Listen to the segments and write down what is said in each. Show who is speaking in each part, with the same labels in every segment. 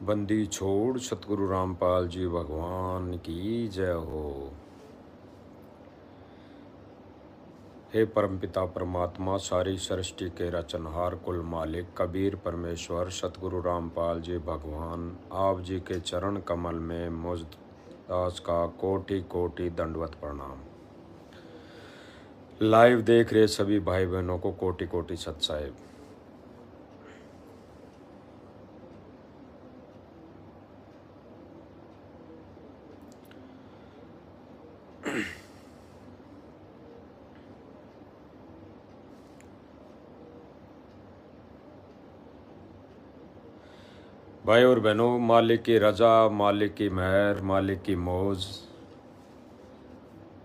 Speaker 1: बंदी छोड़ सतगुरु रामपाल जी भगवान की जय हो। हे परमपिता परमात्मा, सारी सृष्टि के रचनहार कुल मालिक कबीर परमेश्वर सतगुरु रामपाल जी भगवान, आप जी के चरण कमल में मुझ दास का कोटि कोटि दंडवत प्रणाम। लाइव देख रहे सभी भाई बहनों को कोटि कोटि सत साहिब। भाई और बहनों, मालिक की रजा, मालिक की मेहर, मालिक की मौज,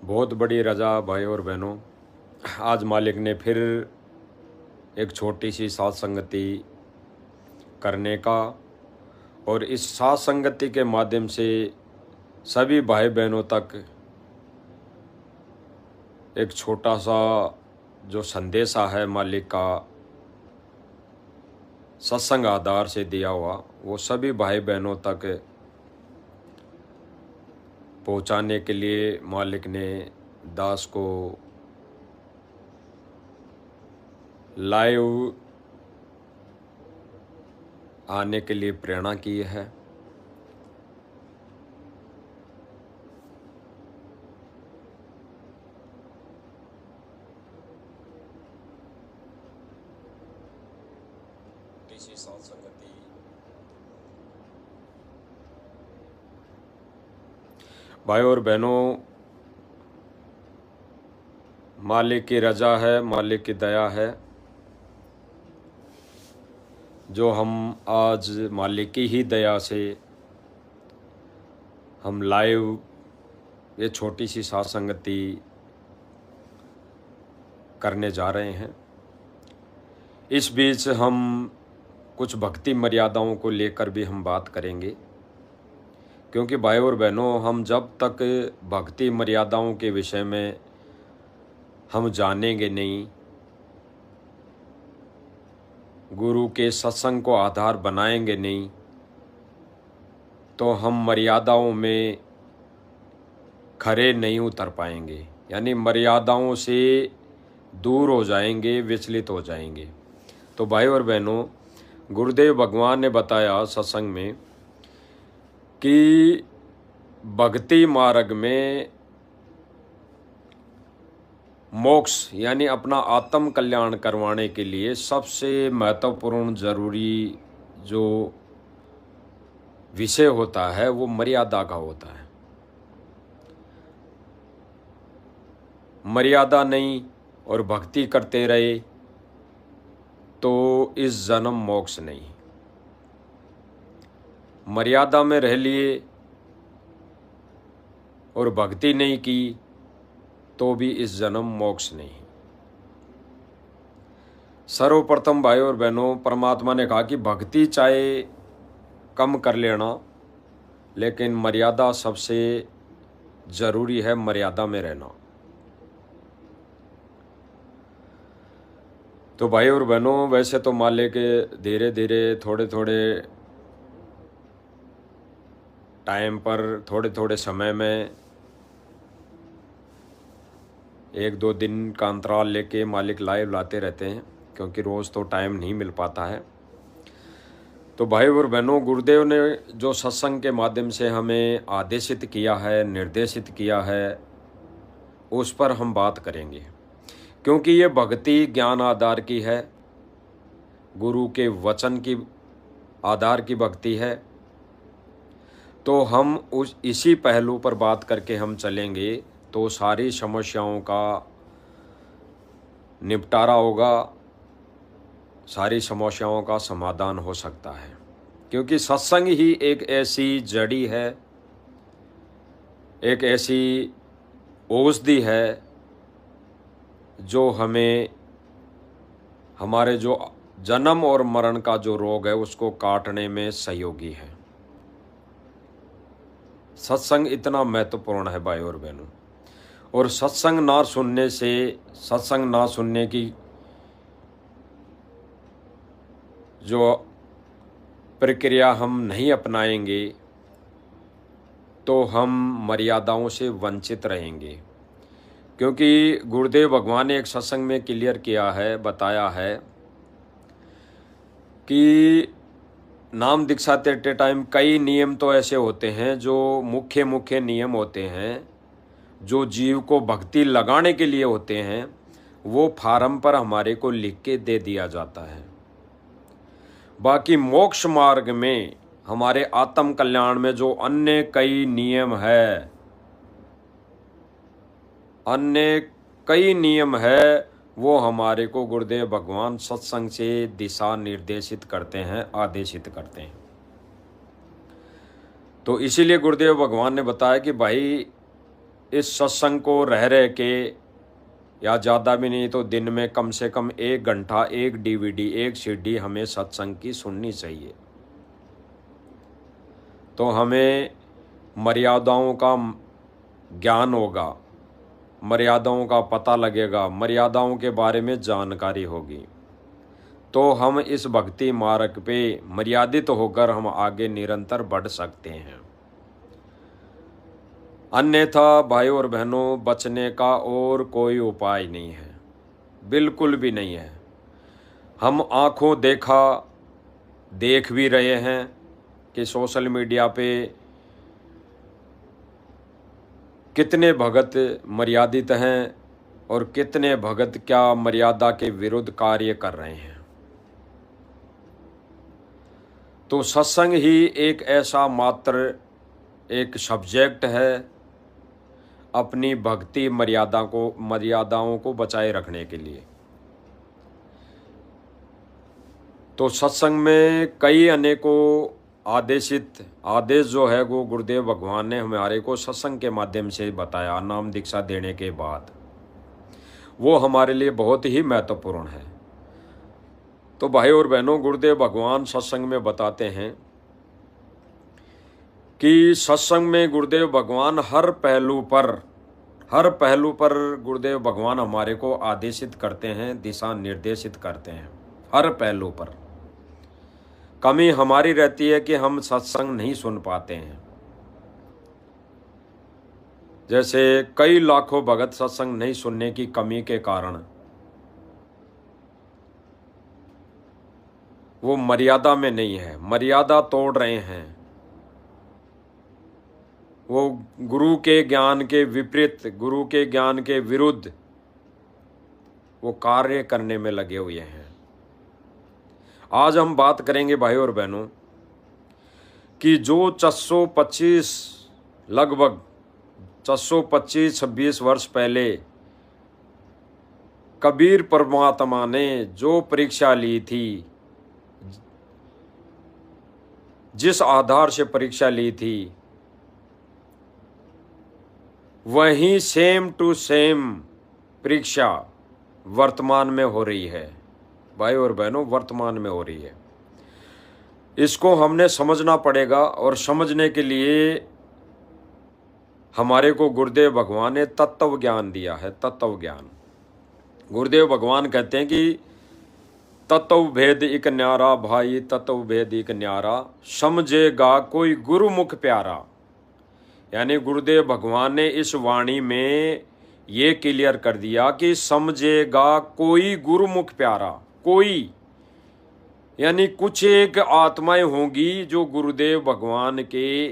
Speaker 1: बहुत बड़ी रजा भाई और बहनों। आज मालिक ने फिर एक छोटी सी साथ संगति करने का, और इस साथ संगति के माध्यम से सभी भाई बहनों तक एक छोटा सा जो संदेशा है मालिक का सत्संग आधार से दिया हुआ, वो सभी भाई बहनों तक पहुंचाने के लिए मालिक ने दास को लाइव आने के लिए प्रेरणा की है। भाई और बहनों, मालिक की रजा है, मालिक की दया है जो हम आज मालिक की ही दया से हम लाइव ये छोटी सी साथ संगति करने जा रहे हैं। इस बीच हम कुछ भक्ति मर्यादाओं को लेकर भी हम बात करेंगे, क्योंकि भाई और बहनों, हम जब तक भक्ति मर्यादाओं के विषय में हम जानेंगे नहीं, गुरु के सत्संग को आधार बनाएंगे नहीं, तो हम मर्यादाओं में खरे नहीं उतर पाएंगे, यानी मर्यादाओं से दूर हो जाएंगे, विचलित हो जाएंगे। तो भाई और बहनों, गुरुदेव भगवान ने बताया सत्संग में कि भक्ति मार्ग में मोक्ष यानी अपना आत्म कल्याण करवाने के लिए सबसे महत्वपूर्ण जरूरी जो विषय होता है वो मर्यादा का होता है। मर्यादा नहीं और भक्ति करते रहे तो इस जन्म मोक्ष नहीं। मर्यादा में रह लिए और भक्ति नहीं की तो भी इस जन्म मोक्ष नहीं। सर्वप्रथम भाई और बहनों, परमात्मा ने कहा कि भक्ति चाहे कम कर लेना, लेकिन मर्यादा सबसे जरूरी है, मर्यादा में रहना। तो भाई और बहनों, वैसे तो मालिक धीरे धीरे थोड़े थोड़े टाइम पर, थोड़े थोड़े समय में, एक दो दिन का अंतराल लेके मालिक लाइव लाते रहते हैं, क्योंकि रोज़ तो टाइम नहीं मिल पाता है। तो भाई और बहनों, गुरुदेव ने जो सत्संग के माध्यम से हमें आदेशित किया है, निर्देशित किया है, उस पर हम बात करेंगे, क्योंकि ये भक्ति ज्ञान आधार की है, गुरु के वचन की आधार की भक्ति है। तो हम इसी पहलू पर बात करके हम चलेंगे तो सारी समस्याओं का निपटारा होगा, सारी समस्याओं का समाधान हो सकता है। क्योंकि सत्संग ही एक ऐसी जड़ी है, एक ऐसी औषधि है जो हमें हमारे जो जन्म और मरण का जो रोग है उसको काटने में सहयोगी है। सत्संग इतना महत्वपूर्ण है भाई और बहनों। और सत्संग ना सुनने से, सत्संग ना सुनने की जो प्रक्रिया हम नहीं अपनाएंगे तो हम मर्यादाओं से वंचित रहेंगे। क्योंकि गुरुदेव भगवान ने एक सत्संग में क्लियर किया है, बताया है कि नाम दीक्षा देते टाइम कई नियम तो ऐसे होते हैं जो मुख्य मुख्य नियम होते हैं, जो जीव को भक्ति लगाने के लिए होते हैं, वो फार्म पर हमारे को लिख के दे दिया जाता है। बाकी मोक्ष मार्ग में, हमारे आत्म कल्याण में जो अन्य कई नियम है, अन्य कई नियम है, वो हमारे को गुरुदेव भगवान सत्संग से दिशा निर्देशित करते हैं, आदेशित करते हैं। तो इसीलिए गुरुदेव भगवान ने बताया कि भाई इस सत्संग को रह के, या ज़्यादा भी नहीं तो दिन में कम से कम 1 घंटा, 1 DVD, 1 CD हमें सत्संग की सुननी चाहिए। तो हमें मर्यादाओं का ज्ञान होगा, मर्यादाओं का पता लगेगा, मर्यादाओं के बारे में जानकारी होगी, तो हम इस भक्ति मार्ग पे मर्यादित होकर हम आगे निरंतर बढ़ सकते हैं। अन्यथा भाई और बहनों, बचने का और कोई उपाय नहीं है, बिल्कुल भी नहीं है। हम आंखों देखा देख भी रहे हैं कि सोशल मीडिया पे कितने भगत मर्यादित हैं और कितने भगत क्या मर्यादा के विरुद्ध कार्य कर रहे हैं। तो सत्संग ही एक ऐसा मात्र एक सब्जेक्ट है अपनी भक्ति मर्यादाओं को बचाए रखने के लिए। तो सत्संग में कई अनेकों आदेश जो है वो गुरुदेव भगवान ने हमारे को सत्संग के माध्यम से बताया, नाम दीक्षा देने के बाद, वो हमारे लिए बहुत ही महत्वपूर्ण है। तो भाई और बहनों, गुरुदेव भगवान सत्संग में बताते हैं कि सत्संग में गुरुदेव भगवान हर पहलू पर गुरुदेव भगवान हमारे को आदेशित करते हैं, दिशा निर्देशित करते हैं, हर पहलू पर। कमी हमारी रहती है कि हम सत्संग नहीं सुन पाते हैं। जैसे कई लाखों भगत सत्संग नहीं सुनने की कमी के कारण वो मर्यादा में नहीं है, मर्यादा तोड़ रहे हैं, वो गुरु के ज्ञान के विपरीत, गुरु के ज्ञान के विरुद्ध वो कार्य करने में लगे हुए हैं। आज हम बात करेंगे भाई और बहनों कि जो 425 लगभग 425-26 वर्ष पहले कबीर परमात्मा ने जो परीक्षा ली थी, जिस आधार से परीक्षा ली थी, वही सेम टू सेम परीक्षा वर्तमान में हो रही है भाई और बहनों, वर्तमान में हो रही है। इसको हमने समझना पड़ेगा और समझने के लिए हमारे को गुरुदेव भगवान ने तत्व ज्ञान दिया है। तत्व ज्ञान गुरुदेव भगवान कहते हैं कि तत्व भेद एक न्यारा भाई, तत्व भेद एक न्यारा, समझेगा कोई गुरुमुख प्यारा। यानी गुरुदेव भगवान ने इस वाणी में ये क्लियर कर दिया कि समझेगा कोई गुरुमुख प्यारा। कोई यानी कुछ एक आत्माएं होंगी जो गुरुदेव भगवान के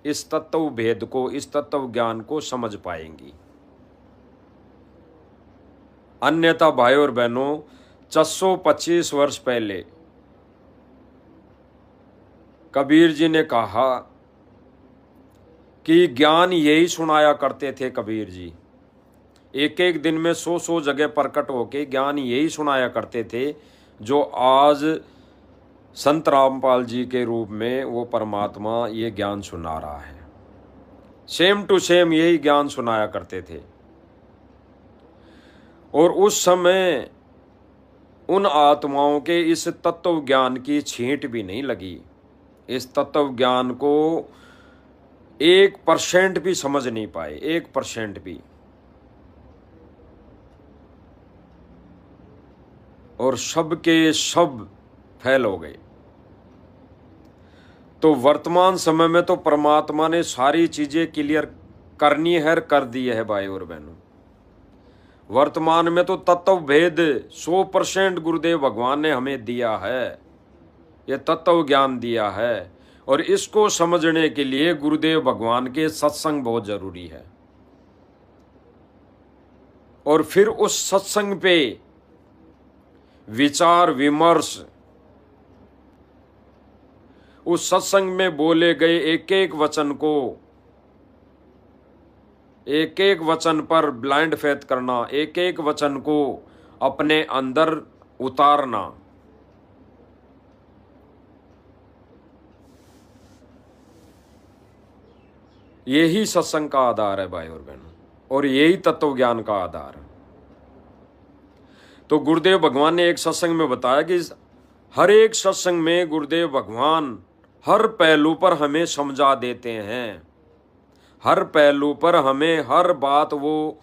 Speaker 1: इस तत्व भेद को, इस तत्व ज्ञान को समझ पाएंगी। अन्यथा भाई और बहनों, 425 वर्ष पहले कबीर जी ने कहा कि ज्ञान यही सुनाया करते थे। कबीर जी एक एक दिन में 100 जगह प्रकट होके ज्ञान यही सुनाया करते थे, जो आज संत रामपाल जी के रूप में वो परमात्मा ये ज्ञान सुना रहा है। सेम टू सेम यही ज्ञान सुनाया करते थे। और उस समय उन आत्माओं के इस तत्व ज्ञान की छींट भी नहीं लगी। इस तत्व ज्ञान को 1% भी समझ नहीं पाए, 1% भी, और सब के सब फेल हो गए। तो वर्तमान समय में तो परमात्मा ने सारी चीजें क्लियर करनी है, कर दी है भाई और बहनों। वर्तमान में तो तत्व भेद 100% गुरुदेव भगवान ने हमें दिया है, ये तत्व ज्ञान दिया है, और इसको समझने के लिए गुरुदेव भगवान के सत्संग बहुत जरूरी है। और फिर उस सत्संग पे विचार विमर्श, उस सत्संग में बोले गए एक एक वचन को, एक एक वचन पर ब्लाइंड फेथ करना, एक एक वचन को अपने अंदर उतारना, यही सत्संग का आधार है भाई और बहनों, और यही तत्व ज्ञान का आधार है। तो गुरुदेव भगवान ने एक सत्संग में बताया कि हर एक सत्संग में गुरुदेव भगवान हर पहलू पर हमें समझा देते हैं, हर पहलू पर हमें हर बात वो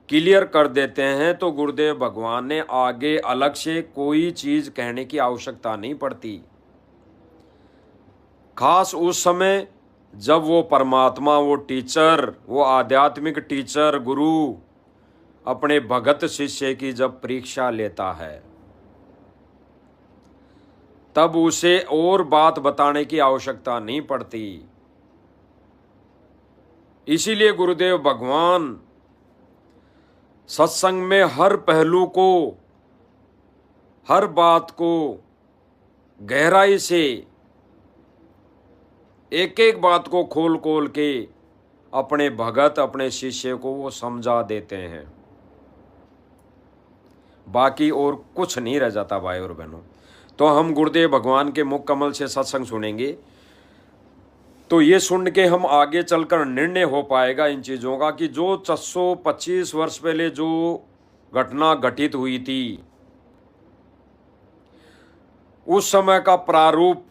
Speaker 1: क्लियर कर देते हैं। तो गुरुदेव भगवान ने आगे अलग से कोई चीज कहने की आवश्यकता नहीं पड़ती। खास उस समय जब वो परमात्मा, वो टीचर, वो आध्यात्मिक टीचर गुरु अपने भगत शिष्य की जब परीक्षा लेता है, तब उसे और बात बताने की आवश्यकता नहीं पड़ती। इसीलिए गुरुदेव भगवान सत्संग में हर पहलू को, हर बात को गहराई से, एक एक बात को खोल खोल के अपने भगत, अपने शिष्य को वो समझा देते हैं। बाकी और कुछ नहीं रह जाता भाई और बहनों। तो हम गुरुदेव भगवान के मुख कमल से सत्संग सुनेंगे, तो ये सुन के हम आगे चलकर निर्णय हो पाएगा इन चीज़ों का कि जो 425 वर्ष पहले जो घटना घटित हुई थी, उस समय का प्रारूप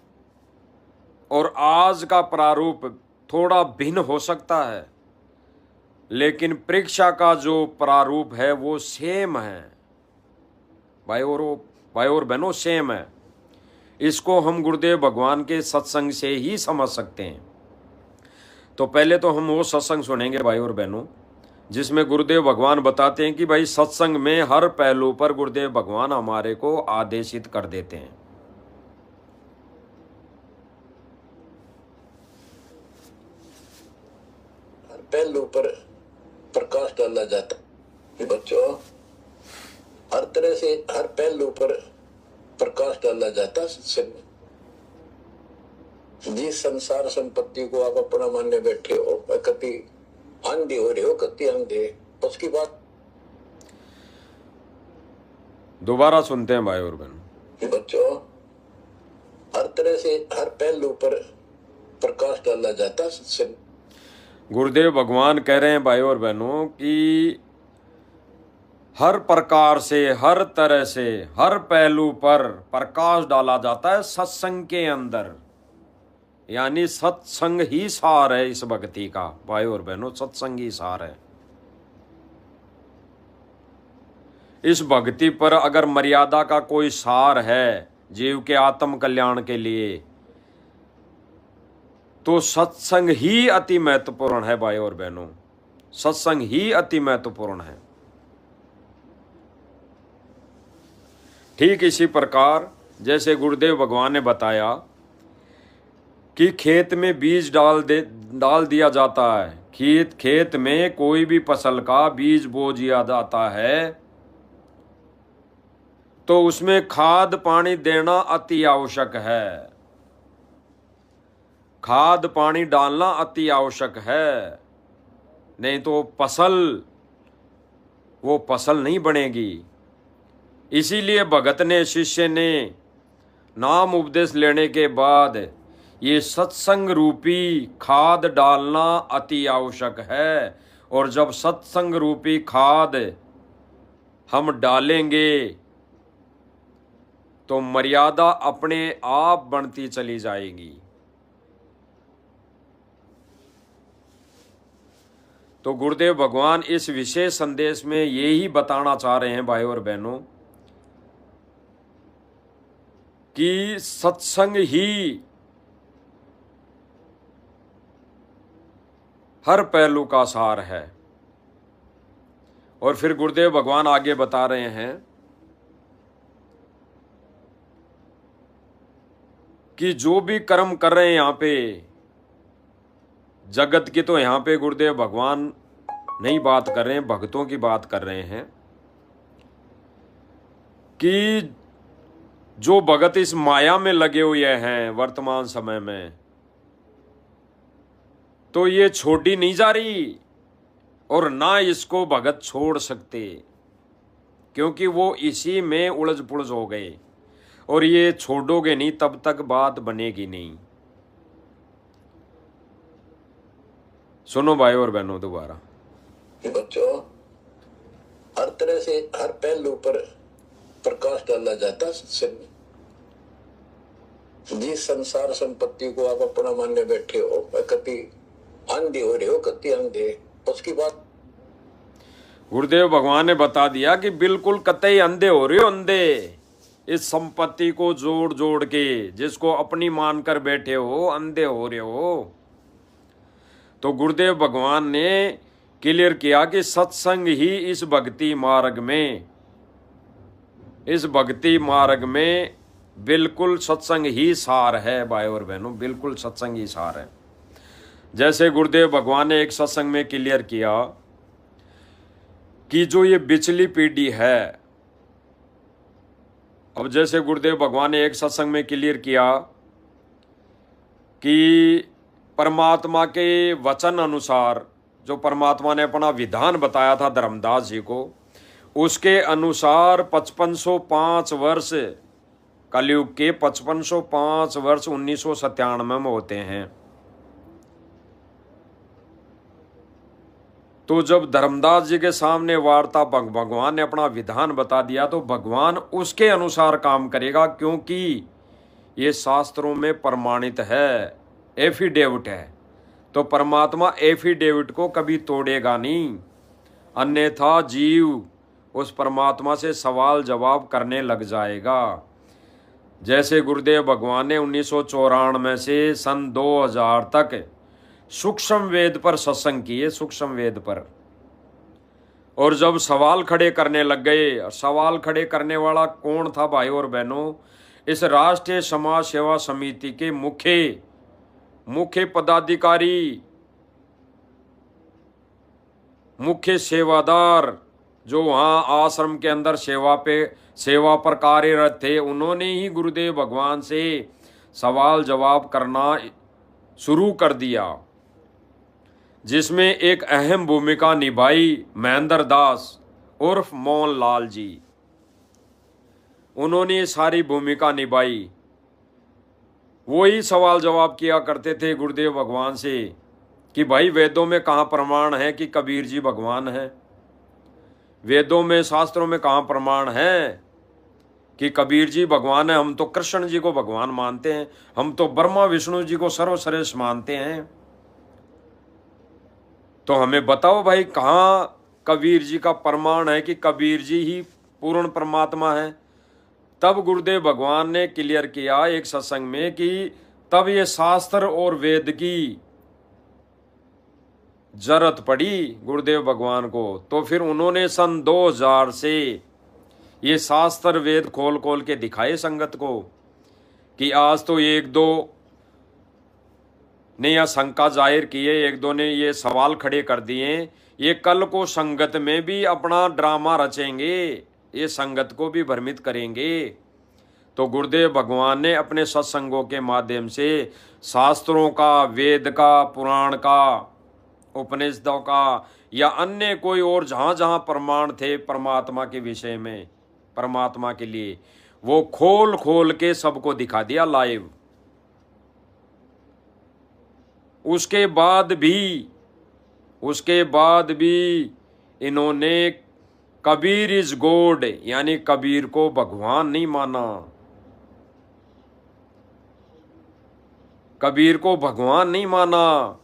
Speaker 1: और आज का प्रारूप थोड़ा भिन्न हो सकता है, लेकिन परीक्षा का जो प्रारूप है वो सेम है भाई और बहनों, सेम है। इसको हम गुरुदेव भगवान के सत्संग से ही समझ सकते हैं। तो पहले तो हम वो सत्संग सुनेंगे भाई और बहनों, जिसमें गुरुदेव भगवान बताते हैं कि भाई सत्संग में हर पहलू पर गुरुदेव भगवान हमारे को आदेशित कर देते हैं।
Speaker 2: हर पहलू पर प्रकाश डाला जाता। बच्चों, हर तरह से हर पहलू पर प्रकाश डाला जाता सत्संग। जिस संसार संपत्ति को आप अपना मानने बैठे हो, कति आंधी हो रहे हो, कति अंधे, उसकी बात
Speaker 1: दोबारा सुनते हैं भाई और बहन।
Speaker 2: बच्चों, हर तरह से हर पहलू पर प्रकाश डाला जाता सत्संग।
Speaker 1: गुरुदेव भगवान कह रहे हैं भाई और बहनों कि हर प्रकार से, हर तरह से, हर पहलू पर प्रकाश डाला जाता है सत्संग के अंदर। यानी सत्संग ही सार है इस भक्ति का भाई और बहनों, सत्संग ही सार है। इस भक्ति पर अगर मर्यादा का कोई सार है जीव के आत्म कल्याण के लिए, तो सत्संग ही अति महत्वपूर्ण है भाई और बहनों, सत्संग ही अति महत्वपूर्ण है। ठीक इसी प्रकार जैसे गुरुदेव भगवान ने बताया कि खेत में बीज डाल दिया जाता है, खेत में कोई भी फसल का बीज बो दिया जाता है, तो उसमें खाद पानी देना अति आवश्यक है। खाद पानी डालना अति आवश्यक है, नहीं तो वो फसल नहीं बनेगी। इसीलिए भगत ने, शिष्य ने नाम उपदेश लेने के बाद ये सत्संग रूपी खाद डालना अति आवश्यक है। और जब सत्संग रूपी खाद हम डालेंगे तो मर्यादा अपने आप बढ़ती चली जाएगी। तो गुरुदेव भगवान इस विशेष संदेश में यही बताना चाह रहे हैं भाई और बहनों कि सत्संग ही हर पहलू का सार है। और फिर गुरुदेव भगवान आगे बता रहे हैं कि जो भी कर्म कर रहे हैं यहां पे जगत की, तो यहां पे गुरुदेव भगवान नहीं बात कर रहे हैं, भक्तों की बात कर रहे हैं कि जो भगत इस माया में लगे हुए हैं वर्तमान समय में, तो ये छोड़ी नहीं जा रही और ना इसको भगत छोड़ सकते, क्योंकि वो इसी में उलझ पुलझ हो गए और ये छोड़ोगे नहीं तब तक बात बनेगी नहीं। सुनो भाई और बहनों दोबारा
Speaker 2: कि बच्चों, हर तरह से हर पहलू पर प्रकाश डाला जाता सत्संग। जिस संसार संपत्ति को आप अपना मानने बैठे हो, कति अंधे हो रहे हो, कति अंधे, उसकी बात
Speaker 1: गुरुदेव भगवान ने बता दिया कि बिल्कुल कतई अंधे हो रहे हो, अंधे। इस संपत्ति को जोड़ जोड़ के जिसको अपनी मानकर बैठे हो, अंधे हो रहे हो। तो गुरुदेव भगवान ने क्लियर किया कि सत्संग ही इस भक्ति मार्ग में बिल्कुल सत्संग ही सार है भाई और बहनों, बिल्कुल सत्संग ही सार है। जैसे गुरुदेव भगवान ने एक सत्संग में क्लियर किया कि जो ये बिचली पीढ़ी है, अब जैसे गुरुदेव भगवान ने एक सत्संग में क्लियर किया कि परमात्मा के वचन अनुसार, जो परमात्मा ने अपना विधान बताया था धर्मदास जी को, उसके अनुसार 5505 वर्ष कलयुग के 5505 वर्ष 1997 में होते हैं। तो जब धर्मदास जी के सामने वार्ता भगवान ने अपना विधान बता दिया, तो भगवान उसके अनुसार काम करेगा, क्योंकि ये शास्त्रों में प्रमाणित है, एफिडेविट है। तो परमात्मा एफिडेविट को कभी तोड़ेगा नहीं, अन्यथा जीव उस परमात्मा से सवाल जवाब करने लग जाएगा। जैसे गुरुदेव भगवान ने 1994 से सन 2000 तक सूक्ष्म वेद पर सत्संग किए, सूक्ष्म वेद पर। और जब सवाल खड़े करने लग गए, सवाल खड़े करने वाला कौन था भाई और बहनों? इस राष्ट्रीय समाज सेवा समिति के मुख्य पदाधिकारी, मुख्य सेवादार, जो वहाँ आश्रम के अंदर सेवा पर कार्यरत थे, उन्होंने ही गुरुदेव भगवान से सवाल जवाब करना शुरू कर दिया, जिसमें एक अहम भूमिका निभाई महेंद्र दास उर्फ मोहन लाल जी। उन्होंने सारी भूमिका निभाई। वो ही सवाल जवाब किया करते थे गुरुदेव भगवान से कि भाई वेदों में कहाँ प्रमाण है कि कबीर जी भगवान है? वेदों में शास्त्रों में कहाँ प्रमाण है कि कबीर जी भगवान है? हम तो कृष्ण जी को भगवान मानते हैं, हम तो ब्रह्मा विष्णु जी को सर्वश्रेष्ठ मानते हैं। तो हमें बताओ भाई, कहाँ कबीर जी का प्रमाण है कि कबीर जी ही पूर्ण परमात्मा है? तब गुरुदेव भगवान ने क्लियर किया एक सत्संग में कि तब ये शास्त्र और वेद की जरूरत पड़ी गुरुदेव भगवान को। तो फिर उन्होंने सन 2000 से ये शास्त्र वेद खोल खोल के दिखाए संगत को कि आज तो एक दो ने यह शंका जाहिर किए, एक दो ने ये सवाल खड़े कर दिए, ये कल को संगत में भी अपना ड्रामा रचेंगे, ये संगत को भी भ्रमित करेंगे। तो गुरुदेव भगवान ने अपने सत्संगों के माध्यम से शास्त्रों का, वेद का, पुराण का, उपनिषदों का या अन्य कोई और जहाँ जहाँ प्रमाण थे परमात्मा के विषय में, परमात्मा के लिए, वो खोल खोल के सबको दिखा दिया लाइव। उसके बाद भी इन्होंने कबीर इज गॉड यानी कबीर को भगवान नहीं माना, कबीर को भगवान नहीं माना।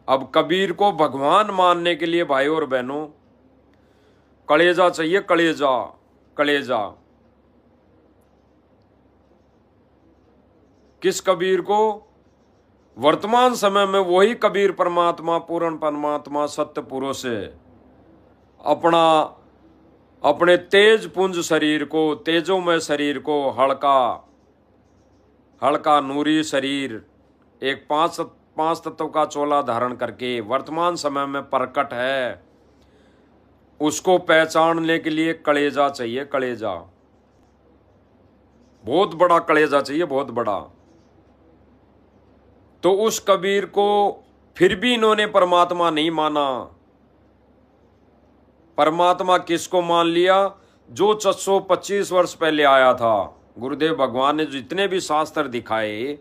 Speaker 1: अब कबीर को भगवान मानने के लिए भाइयों और बहनों कलेजा चाहिए, कलेजा कलेजा। किस कबीर को? वर्तमान समय में वही कबीर परमात्मा, पूर्ण परमात्मा, सत्य पुरुष अपने तेज पुंज शरीर को, तेजोमय शरीर को, हल्का नूरी शरीर, एक पांच तत्व का चोला धारण करके वर्तमान समय में प्रकट है। उसको पहचानने के लिए कलेजा चाहिए, कलेजा, बहुत बड़ा कलेजा चाहिए, बहुत बड़ा। तो उस कबीर को फिर भी इन्होंने परमात्मा नहीं माना। परमात्मा किसको मान लिया? जो 425 वर्ष पहले आया था। गुरुदेव भगवान ने जितने भी शास्त्र दिखाए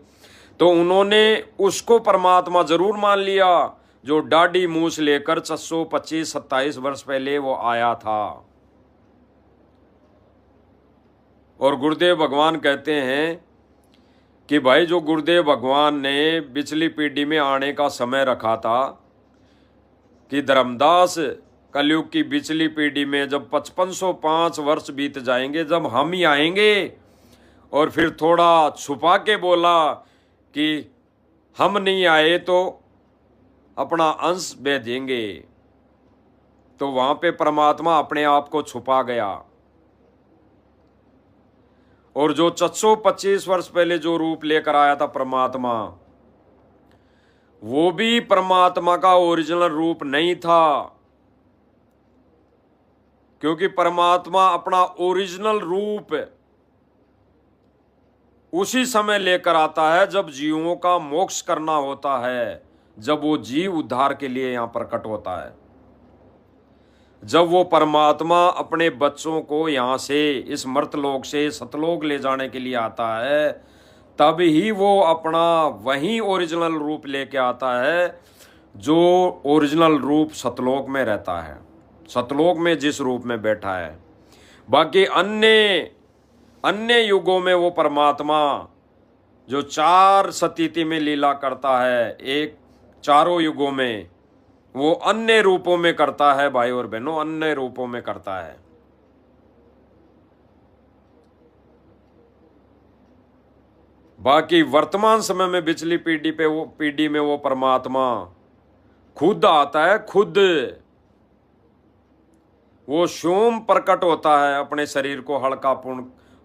Speaker 1: तो उन्होंने उसको परमात्मा जरूर मान लिया, जो दाढ़ी मूछ लेकर 425-27 वर्ष पहले वो आया था। और गुरुदेव भगवान कहते हैं कि भाई जो गुरुदेव भगवान ने पिछली पीढ़ी में आने का समय रखा था कि धर्मदास कलयुग की पिछली पीढ़ी में जब 5505 वर्ष बीत जाएंगे, जब हम ही आएंगे, और फिर थोड़ा छुपा के बोला कि हम नहीं आए तो अपना अंश भेजेंगे, तो वहां पे परमात्मा अपने आप को छुपा गया। और जो 425 वर्ष पहले जो रूप लेकर आया था परमात्मा, वो भी परमात्मा का ओरिजिनल रूप नहीं था, क्योंकि परमात्मा अपना ओरिजिनल रूप उसी समय लेकर आता है जब जीवों का मोक्ष करना होता है, जब वो जीव उद्धार के लिए यहां प्रकट होता है। जब वो परमात्मा अपने बच्चों को यहाँ से, इस मर्तलोक से सतलोक ले जाने के लिए आता है, तब ही वो अपना वही ओरिजिनल रूप लेके आता है, जो ओरिजिनल रूप सतलोक में रहता है, सतलोक में जिस रूप में बैठा है। बाकी अन्य युगों में वो परमात्मा जो 4 स्थिति में लीला करता है, एक चारों युगों में वो अन्य रूपों में करता है भाई और बहनों, अन्य रूपों में करता है। बाकी वर्तमान समय में पिछली पीढ़ी में वो परमात्मा खुद आता है, खुद वो स्वयं प्रकट होता है अपने शरीर को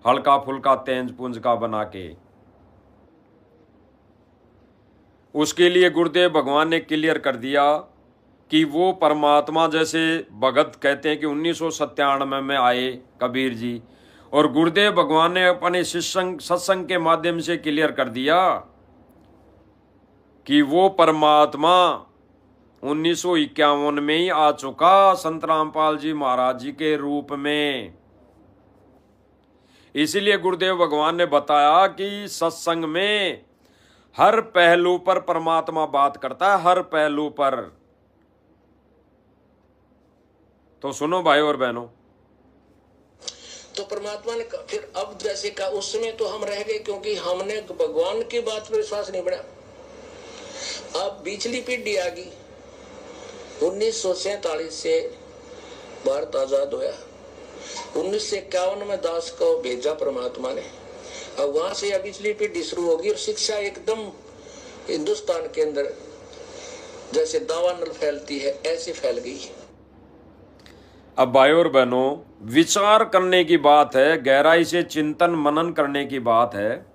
Speaker 1: हल्का फुल्का तेज पुंज का बना के। उसके लिए गुरुदेव भगवान ने क्लियर कर दिया कि वो परमात्मा, जैसे भगत कहते हैं कि 1997 में आए कबीर जी, और गुरुदेव भगवान ने अपने सत्संग के माध्यम से क्लियर कर दिया कि वो परमात्मा 1951 में ही आ चुका संत रामपाल जी महाराज जी के रूप में। इसीलिए गुरुदेव भगवान ने बताया कि सत्संग में हर पहलू पर परमात्मा बात करता है, हर पहलू पर। तो सुनो भाई और बहनों,
Speaker 2: तो परमात्मा ने फिर अब जैसे कहा, उस समय तो हम रह गए क्योंकि हमने भगवान की बात पर विश्वास नहीं बढ़ा। अब पिछली पीढ़ी आ गई, 1947 से भारत आजाद होया, 1951 में दास को भेजा परमात्मा ने। अब वहां से अब पिछली पीढ़ी शुरू होगी और शिक्षा एकदम हिंदुस्तान के अंदर जैसे दावानल फैलती है ऐसे फैल गई।
Speaker 1: अब भाई और बहनों, विचार करने की बात है, गहराई से चिंतन मनन करने की बात है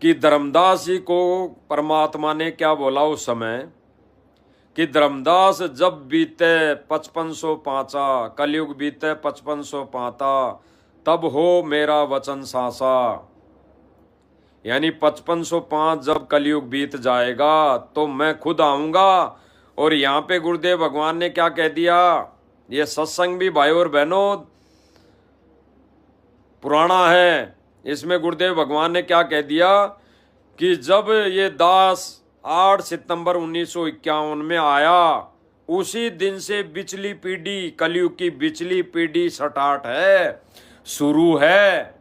Speaker 1: कि धर्मदास जी को परमात्मा ने क्या बोला उस समय कि धर्मदास जब बीते 5505, कलयुग बीते 5505, तब हो मेरा वचन सासा। यानी 5505 जब कलयुग बीत जाएगा तो मैं खुद आऊंगा। और यहाँ पे गुरुदेव भगवान ने क्या कह दिया, ये सत्संग भी भाई और बहनों पुराना है। इसमें गुरुदेव भगवान ने क्या कह दिया कि जब ये दास 8 सितंबर 1951 में आया, उसी दिन से पिछली पीढ़ी, कलयुग की पिछली पीढ़ी स्टार्ट है, शुरू है।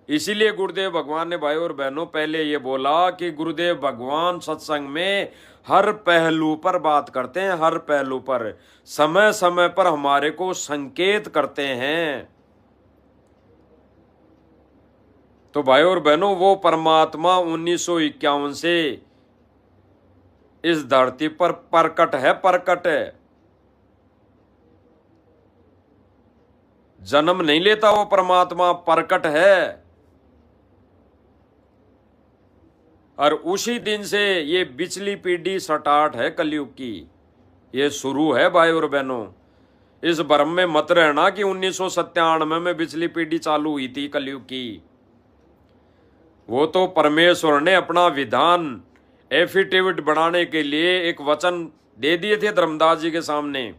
Speaker 1: इसीलिए गुरुदेव भगवान ने भाई और बहनों पहले ये बोला कि गुरुदेव भगवान सत्संग में हर पहलू पर बात करते हैं, हर पहलू पर समय समय पर हमारे को संकेत करते हैं। तो भाई और बहनों, वो परमात्मा 1951 से इस धरती पर प्रकट है, प्रकट है। जन्म नहीं लेता वो परमात्मा, प्रकट है। और उसी दिन से ये पिछली पीढ़ी स्टार्ट है कलयुग की, ये शुरू है भाई और बहनों। इस भ्रम में मत रहना कि 1997 में पिछली पीढ़ी चालू हुई थी कलयुग की। वो तो परमेश्वर ने अपना विधान एफिडेविट बनाने के लिए एक वचन दे दिए थे धर्मदास जी के सामने।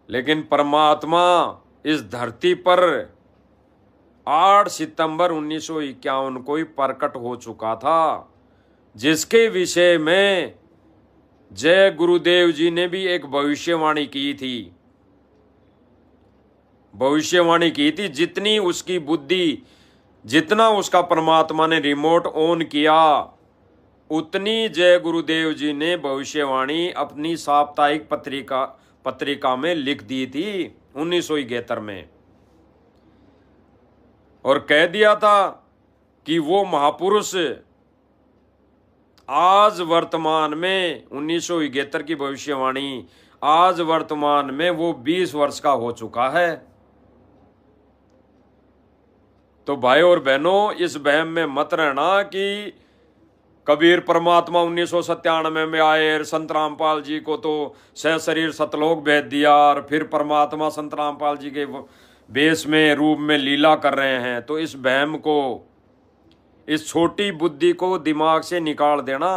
Speaker 1: लेकिन परमात्मा इस धरती पर 8 सितंबर 1951 को ही प्रकट हो चुका था, जिसके विषय में जय गुरुदेव जी ने भी एक भविष्यवाणी की थी। भविष्यवाणी की थी, जितनी उसकी बुद्धि, जितना उसका परमात्मा ने रिमोट ऑन किया, उतनी जय गुरुदेव जी ने भविष्यवाणी अपनी साप्ताहिक पत्रिका में लिख दी थी 1971 में। और कह दिया था कि वो महापुरुष आज वर्तमान में 1971 की भविष्यवाणी, आज वर्तमान में वो 20 वर्ष का हो चुका है। तो भाई और बहनों, इस वहम में मत रहना कि कबीर परमात्मा 1997 में आए, संत रामपाल जी को तो सशरीर सतलोक भेज दिया, और फिर परमात्मा संत रामपाल जी के वेश में, रूप में लीला कर रहे हैं। तो इस वहम को, इस छोटी बुद्धि को दिमाग से निकाल देना।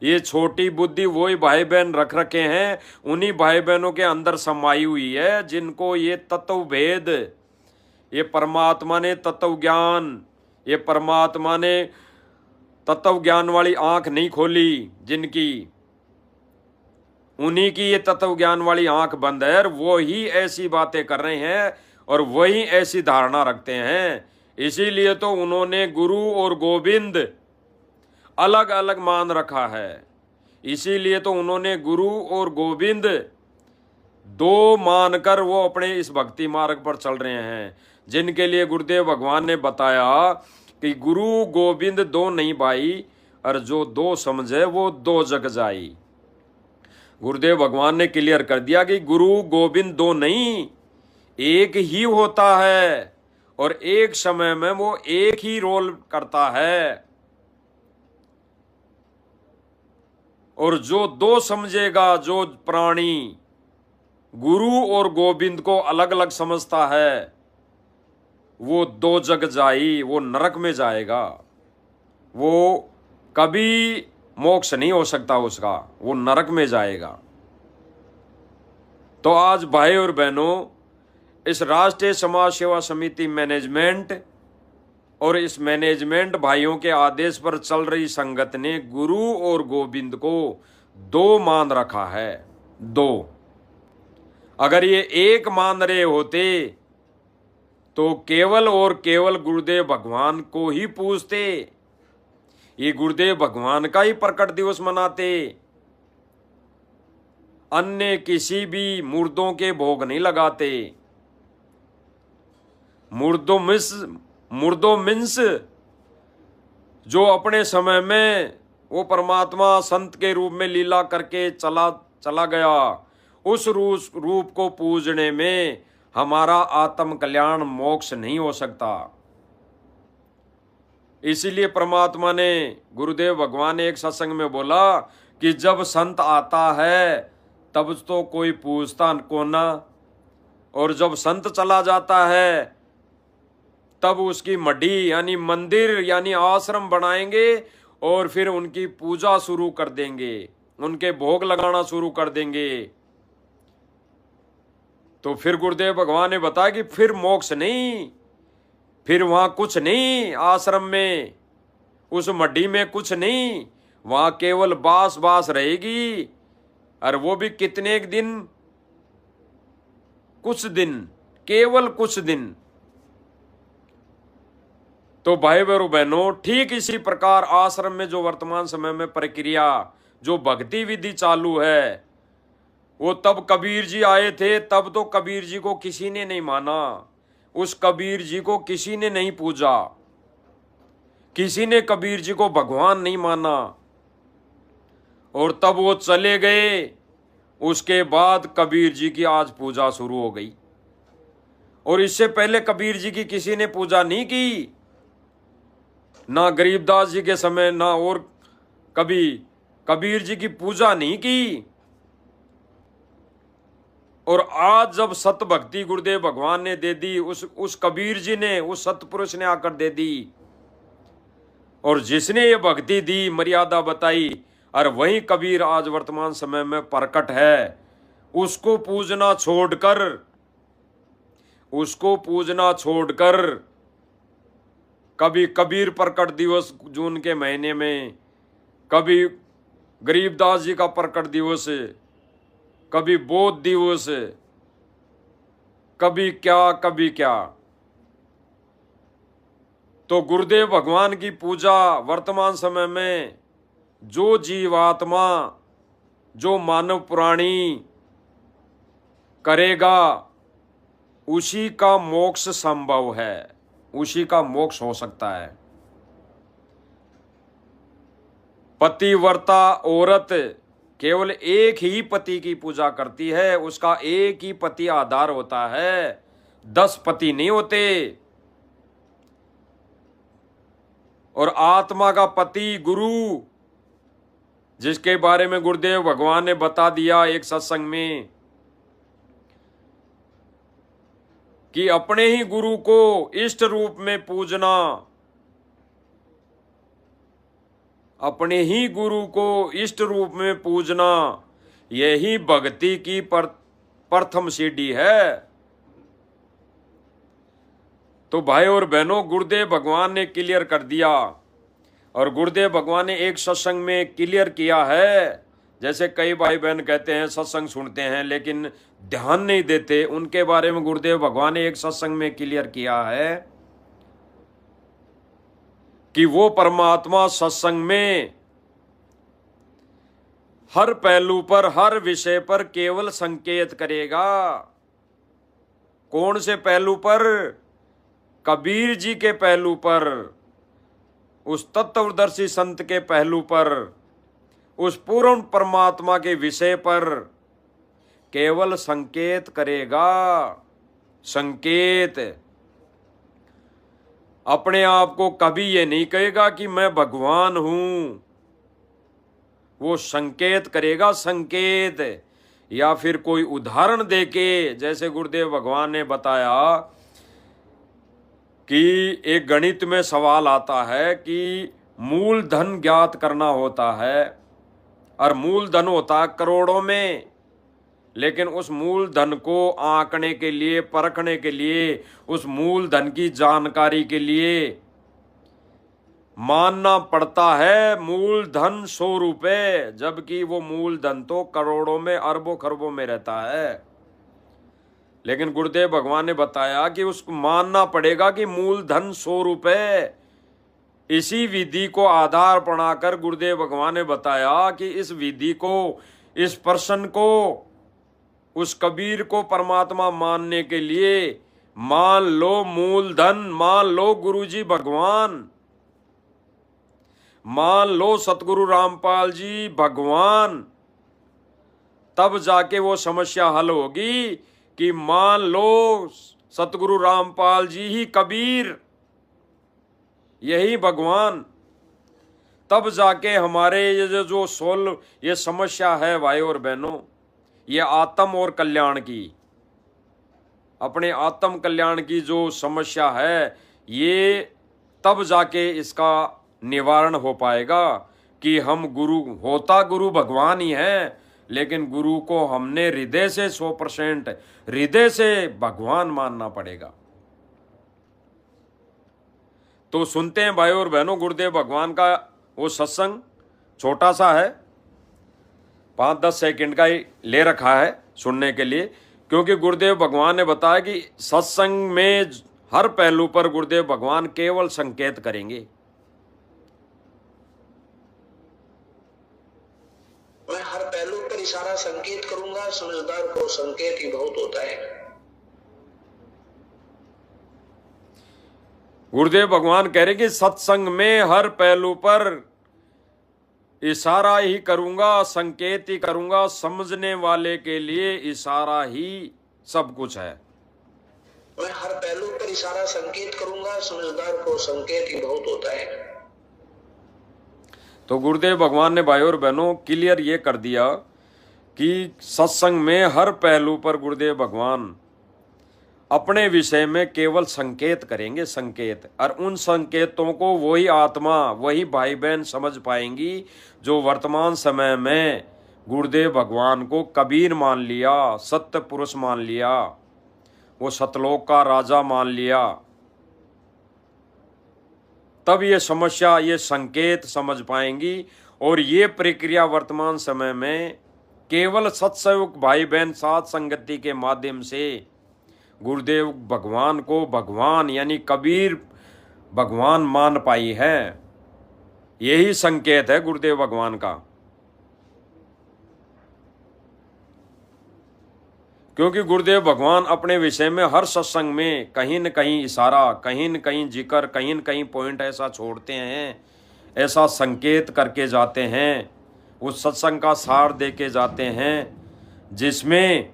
Speaker 1: ये छोटी बुद्धि वही भाई बहन रख रखे हैं, उन्हीं भाई बहनों के अंदर समाई हुई है, जिनको ये तत्व भेद, ये परमात्मा ने तत्व ज्ञान, ये परमात्मा ने तत्व ज्ञान वाली आंख नहीं खोली, जिनकी, उन्हीं की ये तत्व ज्ञान वाली आंख बंद है, और वो ही ऐसी बातें कर रहे हैं और वही ऐसी धारणा रखते हैं। इसीलिए तो उन्होंने गुरु और गोविंद अलग अलग मान रखा है। इसीलिए तो उन्होंने गुरु और गोविंद दो मानकर वो अपने इस भक्ति मार्ग पर चल रहे हैं, जिनके लिए गुरुदेव भगवान ने बताया कि गुरु गोविंद दो नहीं भाई, और जो दो समझे वो दो जग जाई। गुरुदेव भगवान ने क्लियर कर दिया कि गुरु गोविंद दो नहीं, एक ही होता है, और एक समय में वो एक ही रोल करता है। और जो दो समझेगा, जो प्राणी गुरु और गोविंद को अलग अलग समझता है, वो दो जग जाई, वो नरक में जाएगा। वो कभी मोक्ष नहीं हो सकता उसका, वो नरक में जाएगा। तो आज भाई और बहनों, इस राष्ट्रीय समाज सेवा समिति मैनेजमेंट और इस मैनेजमेंट भाइयों के आदेश पर चल रही संगत ने गुरु और गोविंद को दो मान रखा है, दो। अगर ये एक मान रहे होते तो केवल और केवल गुरुदेव भगवान को ही पूजते, ये गुरुदेव भगवान का ही प्रकट दिवस मनाते, अन्य किसी भी मुर्दों के भोग नहीं लगाते। मुर्दों मिन्स जो अपने समय में वो परमात्मा संत के रूप में लीला करके चला गया, उस रूप को पूजने में हमारा आत्म कल्याण मोक्ष नहीं हो सकता। इसीलिए परमात्मा ने, गुरुदेव भगवान ने एक सत्संग में बोला कि जब संत आता है तब तो कोई पूछता को ना, और जब संत चला जाता है तब उसकी मढ़ी यानी मंदिर यानी आश्रम बनाएंगे और फिर उनकी पूजा शुरू कर देंगे, उनके भोग लगाना शुरू कर देंगे। तो फिर गुरुदेव भगवान ने बताया कि फिर मोक्ष नहीं, फिर वहां कुछ नहीं, आश्रम में उस मड्डी में कुछ नहीं, वहां केवल बास रहेगी। और वो भी कितने एक दिन, कुछ दिन, केवल कुछ दिन। तो भाई और बहनों, ठीक इसी प्रकार आश्रम में जो वर्तमान समय में प्रक्रिया, जो भक्ति विधि चालू है, वो तब कबीर जी आए थे, तब तो कबीर जी को किसी ने नहीं माना, उस कबीर जी को किसी ने नहीं पूजा, किसी ने कबीर जी को भगवान नहीं माना, और तब वो चले गए। उसके बाद कबीर जी की आज पूजा शुरू हो गई, और इससे पहले कबीर जी की किसी ने पूजा नहीं की, ना गरीबदास जी के समय, ना और कभी कबीर जी की पूजा नहीं की। और आज जब सत भक्ति गुरुदेव भगवान ने दे दी, उस कबीर जी ने, उस सतपुरुष ने आकर दे दी, और जिसने ये भक्ति दी, मर्यादा बताई, और वही कबीर आज वर्तमान समय में प्रकट है। उसको पूजना छोड़कर कभी कबीर प्रकट दिवस जून के महीने में, कभी गरीबदास जी का प्रकट दिवस, कभी बौद्ध दिवस, कभी क्या। तो गुरुदेव भगवान की पूजा वर्तमान समय में जो जीवात्मा, जो मानव प्राणी करेगा, उसी का मोक्ष संभव है, उसी का मोक्ष हो सकता है। पतिव्रता औरत केवल एक ही पति की पूजा करती है, उसका एक ही पति आधार होता है, 10 पति नहीं होते। और आत्मा का पति गुरु, जिसके बारे में गुरुदेव भगवान ने बता दिया एक सत्संग में, कि अपने ही गुरु को इष्ट रूप में पूजना, अपने ही गुरु को इष्ट रूप में पूजना, यही भक्ति की प्रथम सीढ़ी है। तो भाई और बहनों, गुरुदेव भगवान ने क्लियर कर दिया, और गुरुदेव भगवान ने एक सत्संग में क्लियर किया है। जैसे कई भाई बहन कहते हैं सत्संग सुनते हैं लेकिन ध्यान नहीं देते, उनके बारे में गुरुदेव भगवान ने एक सत्संग में क्लियर किया है कि वो परमात्मा सत्संग में हर पहलू पर, हर विषय पर केवल संकेत करेगा। कौन से पहलू पर? कबीर जी के पहलू पर, उस तत्वदर्शी संत के पहलू पर, उस पूर्ण परमात्मा के विषय पर केवल संकेत करेगा। संकेत। अपने आप को कभी ये नहीं कहेगा कि मैं भगवान हूं, वो संकेत करेगा, संकेत। या फिर कोई उदाहरण देके, जैसे गुरुदेव भगवान ने बताया कि एक गणित में सवाल आता है कि मूल धन ज्ञात करना होता है, और मूल धन होता है करोड़ों में, लेकिन उस मूल धन को आंकने के लिए, परखने के लिए, उस मूल धन की जानकारी के लिए मानना पड़ता है मूल धन 100 रुपए, जबकि वो मूल धन तो करोड़ों में, अरबों खरबों में रहता है। लेकिन गुरुदेव भगवान ने बताया कि उसको मानना पड़ेगा कि मूल धन 100 रुपए। इसी विधि को आधार बनाकर गुरुदेव भगवान ने बताया कि इस विधि को, इस पर्सन को, उस कबीर को परमात्मा मानने के लिए मान लो मूल धन, मान लो गुरुजी भगवान, मान लो सतगुरु रामपाल जी भगवान, तब जाके वो समस्या हल होगी कि मान लो सतगुरु रामपाल जी ही कबीर, यही भगवान। तब जाके हमारे ये जो सोल, ये समस्या है भाई और बहनों, ये आत्म और कल्याण की, अपने आत्म कल्याण की जो समस्या है, ये तब जाके इसका निवारण हो पाएगा कि हम गुरु, होता गुरु भगवान ही है, लेकिन गुरु को हमने हृदय से 100% हृदय से भगवान मानना पड़ेगा। तो सुनते हैं भाई और बहनों, गुरुदेव भगवान का वो सत्संग छोटा सा है, 5-10 सेकंड का ही ले रखा है सुनने के लिए, क्योंकि गुरुदेव भगवान ने बताया कि सत्संग में हर पहलू पर गुरुदेव भगवान केवल संकेत करेंगे।
Speaker 2: मैं हर पहलू पर इशारा संकेत करूंगा, समझदार को संकेत ही बहुत होता है।
Speaker 1: गुरुदेव भगवान कह रहे कि सत्संग में हर पहलू पर इशारा ही करूंगा, संकेत ही करूंगा, समझने वाले के लिए इशारा ही सब कुछ है।
Speaker 2: मैं हर पहलू पर इशारा संकेत करूंगा, समझदार को संकेत ही बहुत होता है।
Speaker 1: तो गुरुदेव भगवान ने भाई और बहनों क्लियर ये कर दिया कि सत्संग में हर पहलू पर गुरुदेव भगवान अपने विषय में केवल संकेत करेंगे, संकेत, और उन संकेतों को वही आत्मा, वही भाई बहन समझ पाएंगी जो वर्तमान समय में गुरुदेव भगवान को कबीर मान लिया, सत्य पुरुष मान लिया, वो सतलोक का राजा मान लिया। तब ये समस्या, ये संकेत समझ पाएंगी। और ये प्रक्रिया वर्तमान समय में केवल सत्संग भाई बहन साथ संगति के माध्यम से गुरुदेव भगवान को भगवान यानी कबीर भगवान मान पाई है। यही संकेत है गुरुदेव भगवान का। क्योंकि गुरुदेव भगवान अपने विषय में हर सत्संग में कहीं न कहीं इशारा, कहीं न कहीं जिक्र, कहीं न कहीं पॉइंट ऐसा छोड़ते हैं, ऐसा संकेत करके जाते हैं, उस सत्संग का सार दे के जाते हैं जिसमें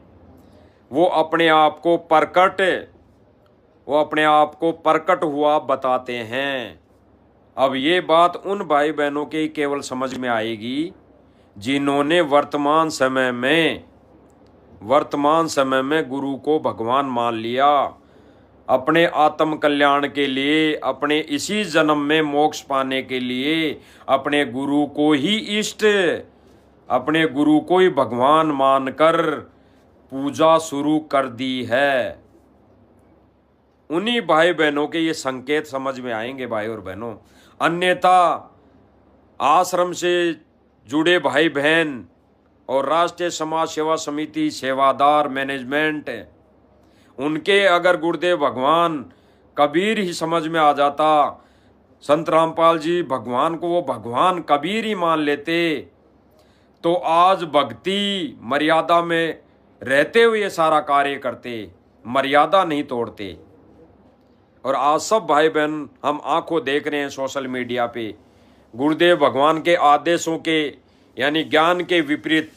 Speaker 1: वो अपने आप को प्रकट हुआ बताते हैं। अब ये बात उन भाई बहनों के केवल समझ में आएगी जिन्होंने वर्तमान समय में गुरु को भगवान मान लिया, अपने आत्म कल्याण के लिए, अपने इसी जन्म में मोक्ष पाने के लिए अपने गुरु को ही इष्ट, अपने गुरु को ही भगवान मानकर पूजा शुरू कर दी है। उन्हीं भाई बहनों के ये संकेत समझ में आएंगे भाई और बहनों। अन्यथा आश्रम से जुड़े भाई बहन और राष्ट्रीय समाज सेवा समिति सेवादार मैनेजमेंट, उनके अगर गुरुदेव भगवान कबीर ही समझ में आ जाता, संत रामपाल जी भगवान को वो भगवान कबीर ही मान लेते, तो आज भक्ति मर्यादा में रहते हुए सारा कार्य करते, मर्यादा नहीं तोड़ते। और आज सब भाई बहन हम आंखों देख रहे हैं सोशल मीडिया पे, गुरुदेव भगवान के आदेशों के यानी ज्ञान के विपरीत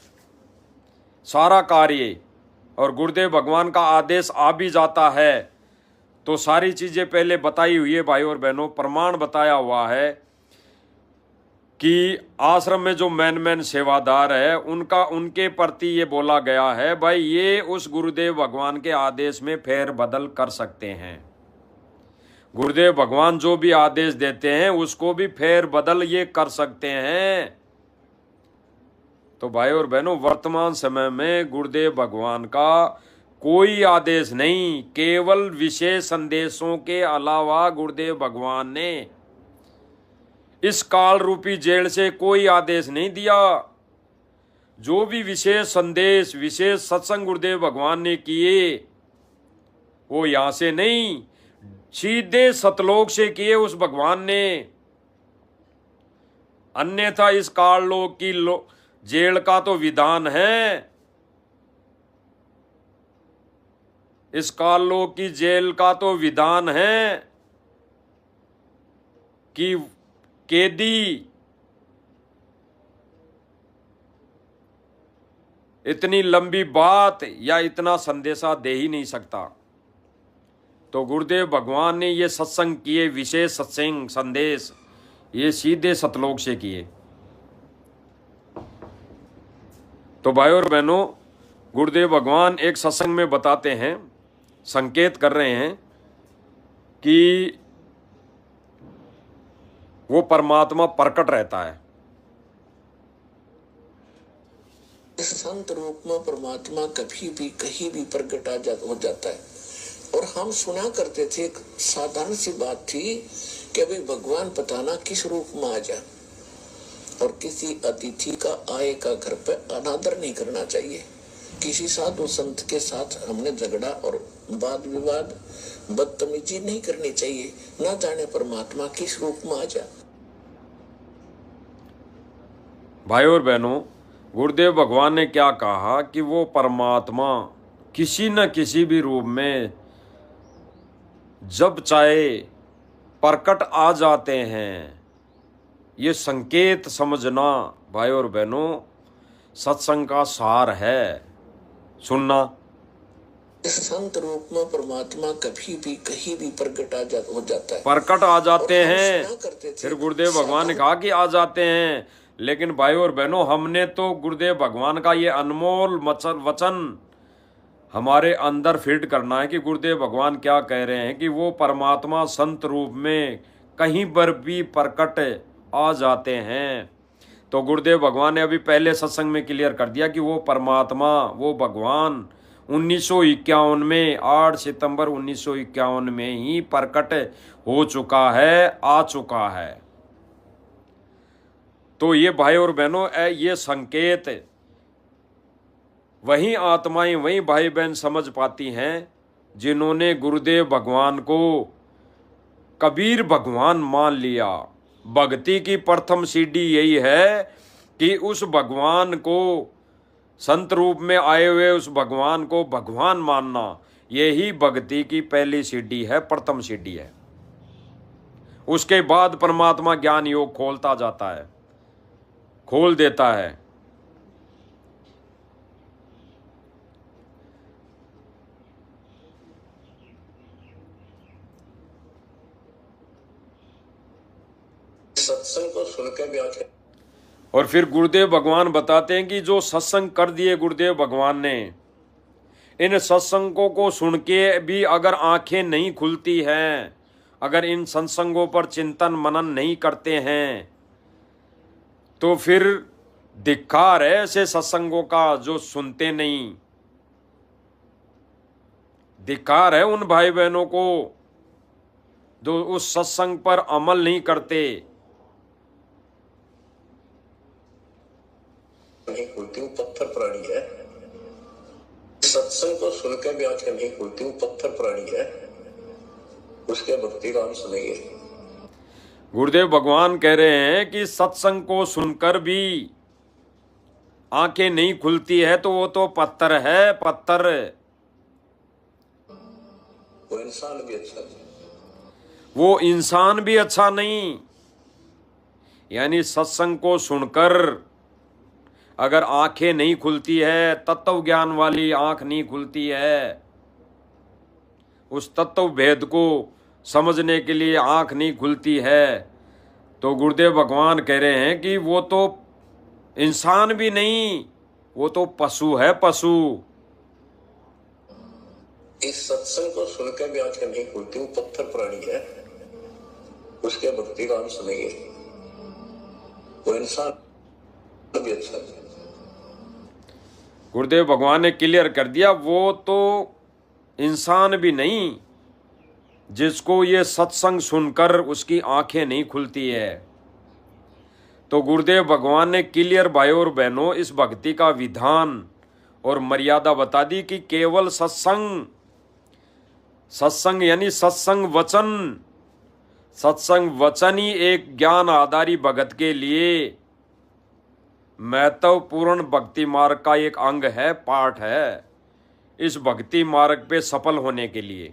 Speaker 1: सारा कार्य, और गुरुदेव भगवान का आदेश आ भी जाता है तो सारी चीज़ें पहले बताई हुई है भाई और बहनों, प्रमाण बताया हुआ है कि आश्रम में जो मैन सेवादार है उनके प्रति ये बोला गया है भाई ये उस गुरुदेव भगवान के आदेश में फेर बदल कर सकते हैं। गुरुदेव भगवान जो भी आदेश देते हैं उसको भी फेर बदल ये कर सकते हैं। तो भाई और बहनों, वर्तमान समय में गुरुदेव भगवान का कोई आदेश नहीं, केवल विशेष संदेशों के अलावा गुरुदेव भगवान ने इस काल रूपी जेल से कोई आदेश नहीं दिया। जो भी विशेष संदेश, विशेष सत्संग गुरुदेव भगवान ने किए वो यहां से नहीं, सीधे सतलोक से किए उस भगवान ने। अन्यथा इस काल लोक की जेल का तो विधान है, इस काल लोक की जेल का तो विधान है कि कैदी इतनी लंबी बात या इतना संदेशा दे ही नहीं सकता। तो गुरुदेव भगवान ने ये सत्संग किए, विशेष सत्संग संदेश ये सीधे सतलोक से किए। तो भाई और बहनों, गुरुदेव भगवान एक सत्संग में बताते हैं, संकेत कर रहे हैं कि वो परमात्मा प्रकट रहता है।
Speaker 2: संत रूप में परमात्मा कभी भी कहीं भी प्रकट हो जाता है। और हम सुना करते थे, एक साधारण सी बात थी कि भाई भगवान पता ना किस रूप में आ जाए, और किसी अतिथि का आए का घर पे अनादर नहीं करना चाहिए। किसी साधु संत के साथ हमने झगड़ा और वाद विवाद बदतमीजी नहीं करनी चाहिए। ना जाने परमात्मा किस रूप में आ जा।
Speaker 1: भाई और बहनों, गुरुदेव भगवान ने क्या कहा कि वो परमात्मा किसी न किसी भी रूप में जब चाहे प्रकट आ जाते हैं। ये संकेत समझना भाई और बहनों सत्संग का सार है। सुनना,
Speaker 2: संत रूप में परमात्मा कभी भी कहीं भी प्रकट हो जाता है,
Speaker 1: प्रकट आ जाते
Speaker 2: और हम
Speaker 1: हैं।
Speaker 2: सुना करते थे,
Speaker 1: फिर गुरुदेव भगवान ने कहा कि आ जाते हैं, लेकिन भाई और बहनों हमने तो गुरुदेव भगवान का ये अनमोल वचन हमारे अंदर फिट करना है कि गुरुदेव भगवान क्या कह रहे हैं कि वो परमात्मा संत रूप में कहीं पर भी प्रकट आ जाते हैं। तो गुरुदेव भगवान ने अभी पहले सत्संग में क्लियर कर दिया कि वो परमात्मा, वो भगवान 1951 में 8 सितंबर 1951 में ही प्रकट हो चुका है, आ चुका है। तो ये भाई और बहनों ये संकेत वही आत्माएं, वही भाई बहन समझ पाती हैं जिन्होंने गुरुदेव भगवान को कबीर भगवान मान लिया। भक्ति की प्रथम सीढ़ी यही है कि उस भगवान को, संत रूप में आए हुए उस भगवान को भगवान मानना, यही भक्ति की पहली सीढ़ी है, प्रथम सीढ़ी है। उसके बाद परमात्मा ज्ञान योग खोलता जाता है, खोल देता है।
Speaker 2: सत्संग को सुनकर भी आंखें,
Speaker 1: और फिर गुरुदेव भगवान बताते हैं कि जो सत्संग कर दिए गुरुदेव भगवान ने, इन सत्संगों को सुन के भी अगर आंखें नहीं खुलती हैं, अगर इन सत्संगों पर चिंतन मनन नहीं करते हैं, तो फिर धिक्कार है ऐसे सत्संगों का जो सुनते नहीं। धिक्कार है उन भाई बहनों को जो उस सत्संग पर अमल नहीं करते।
Speaker 2: नहीं खुलती, वो पत्थर प्राणी है। सत्संग को सुनकर भी आंखें नहीं खुलती, वो पत्थर प्राणी है। उसके भक्ति राम सुनेंगे।
Speaker 1: गुरुदेव भगवान कह रहे हैं कि सत्संग को सुनकर भी आंखें नहीं खुलती है तो वो तो पत्थर है, पत्थर।
Speaker 2: वो इंसान भी अच्छा नहीं,
Speaker 1: वो इंसान भी अच्छा नहीं। यानी सत्संग को सुनकर अगर आंखें नहीं खुलती है, तत्व ज्ञान वाली आंख नहीं खुलती है, उस तत्व भेद को समझने के लिए आंख नहीं खुलती है, तो गुरुदेव भगवान कह रहे हैं कि वो तो इंसान भी नहीं, वो तो पशु है, पशु।
Speaker 2: इस सत्संग को सुनकर भी आंखें नहीं खुलती, वो पत्थर प्राणी है। उसके भक्ति राम सुनेंगे। वो इंसान भी अच्छा है।
Speaker 1: गुरुदेव भगवान ने क्लियर कर दिया, वो तो इंसान भी नहीं जिसको ये सत्संग सुनकर उसकी आंखें नहीं खुलती है। तो गुरुदेव भगवान ने क्लियर भाई और बहनों इस भक्ति का विधान और मर्यादा बता दी कि केवल सत्संग, सत्संग यानी सत्संग वचन, सत्संग वचन ही एक ज्ञान आधारी भगत के लिए महत्वपूर्ण भक्ति मार्ग का एक अंग है, पार्ट है, इस भक्ति मार्ग पे सफल होने के लिए।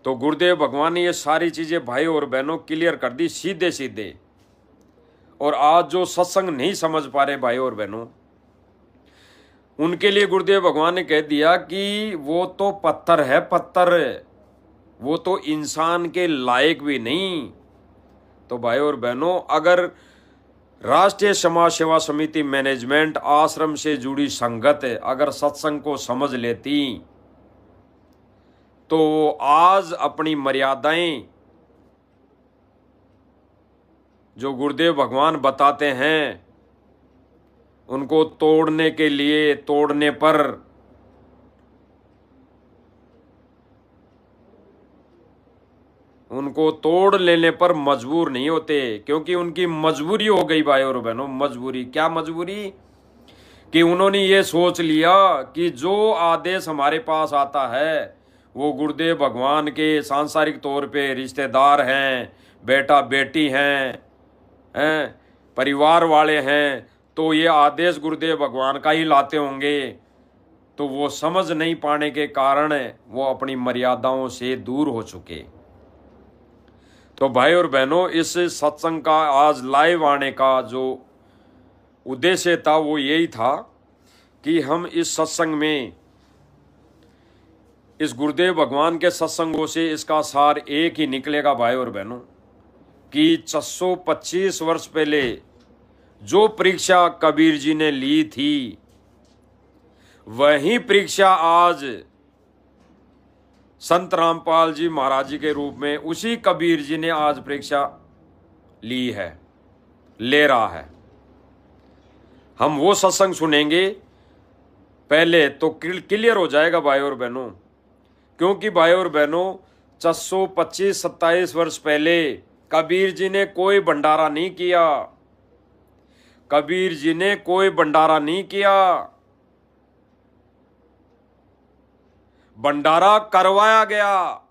Speaker 1: तो गुरुदेव भगवान ने ये सारी चीजें भाई और बहनों क्लियर कर दी सीधे सीधे। और आज जो सत्संग नहीं समझ पा रहे भाई और बहनों, उनके लिए गुरुदेव भगवान ने कह दिया कि वो तो पत्थर है, पत्थर, वो तो इंसान के लायक भी नहीं। तो भाई और बहनों, अगर राष्ट्रीय समाज सेवा समिति मैनेजमेंट आश्रम से जुड़ी संगत अगर सत्संग को समझ लेती तो आज अपनी मर्यादाएं जो गुरुदेव भगवान बताते हैं उनको तोड़ने के लिए, तोड़ने पर उनको तोड़ लेने पर मजबूर नहीं होते, क्योंकि उनकी मजबूरी हो गई भाई और बहनों। मजबूरी क्या? मजबूरी कि उन्होंने ये सोच लिया कि जो आदेश हमारे पास आता है वो गुरुदेव भगवान के सांसारिक तौर पे रिश्तेदार हैं, बेटा बेटी हैं, परिवार वाले हैं, तो ये आदेश गुरुदेव भगवान का ही लाते होंगे। तो वो समझ नहीं पाने के कारण वो अपनी मर्यादाओं से दूर हो चुके। तो भाई और बहनों, इस सत्संग का आज लाइव आने का जो उद्देश्य था वो यही था कि हम इस सत्संग में, इस गुरुदेव भगवान के सत्संगों से इसका सार एक ही निकलेगा भाई और बहनों, कि 625 वर्ष पहले जो परीक्षा कबीर जी ने ली थी वही परीक्षा आज संत रामपाल जी महाराज जी के रूप में उसी कबीर जी ने आज परीक्षा ली है, ले रहा है। हम वो सत्संग सुनेंगे, पहले तो क्लियर हो जाएगा भाई और बहनों, क्योंकि भाई और बहनों 625-27 वर्ष पहले कबीर जी ने कोई भंडारा नहीं किया, कबीर जी ने कोई भंडारा नहीं किया, भंडारा करवाया गया,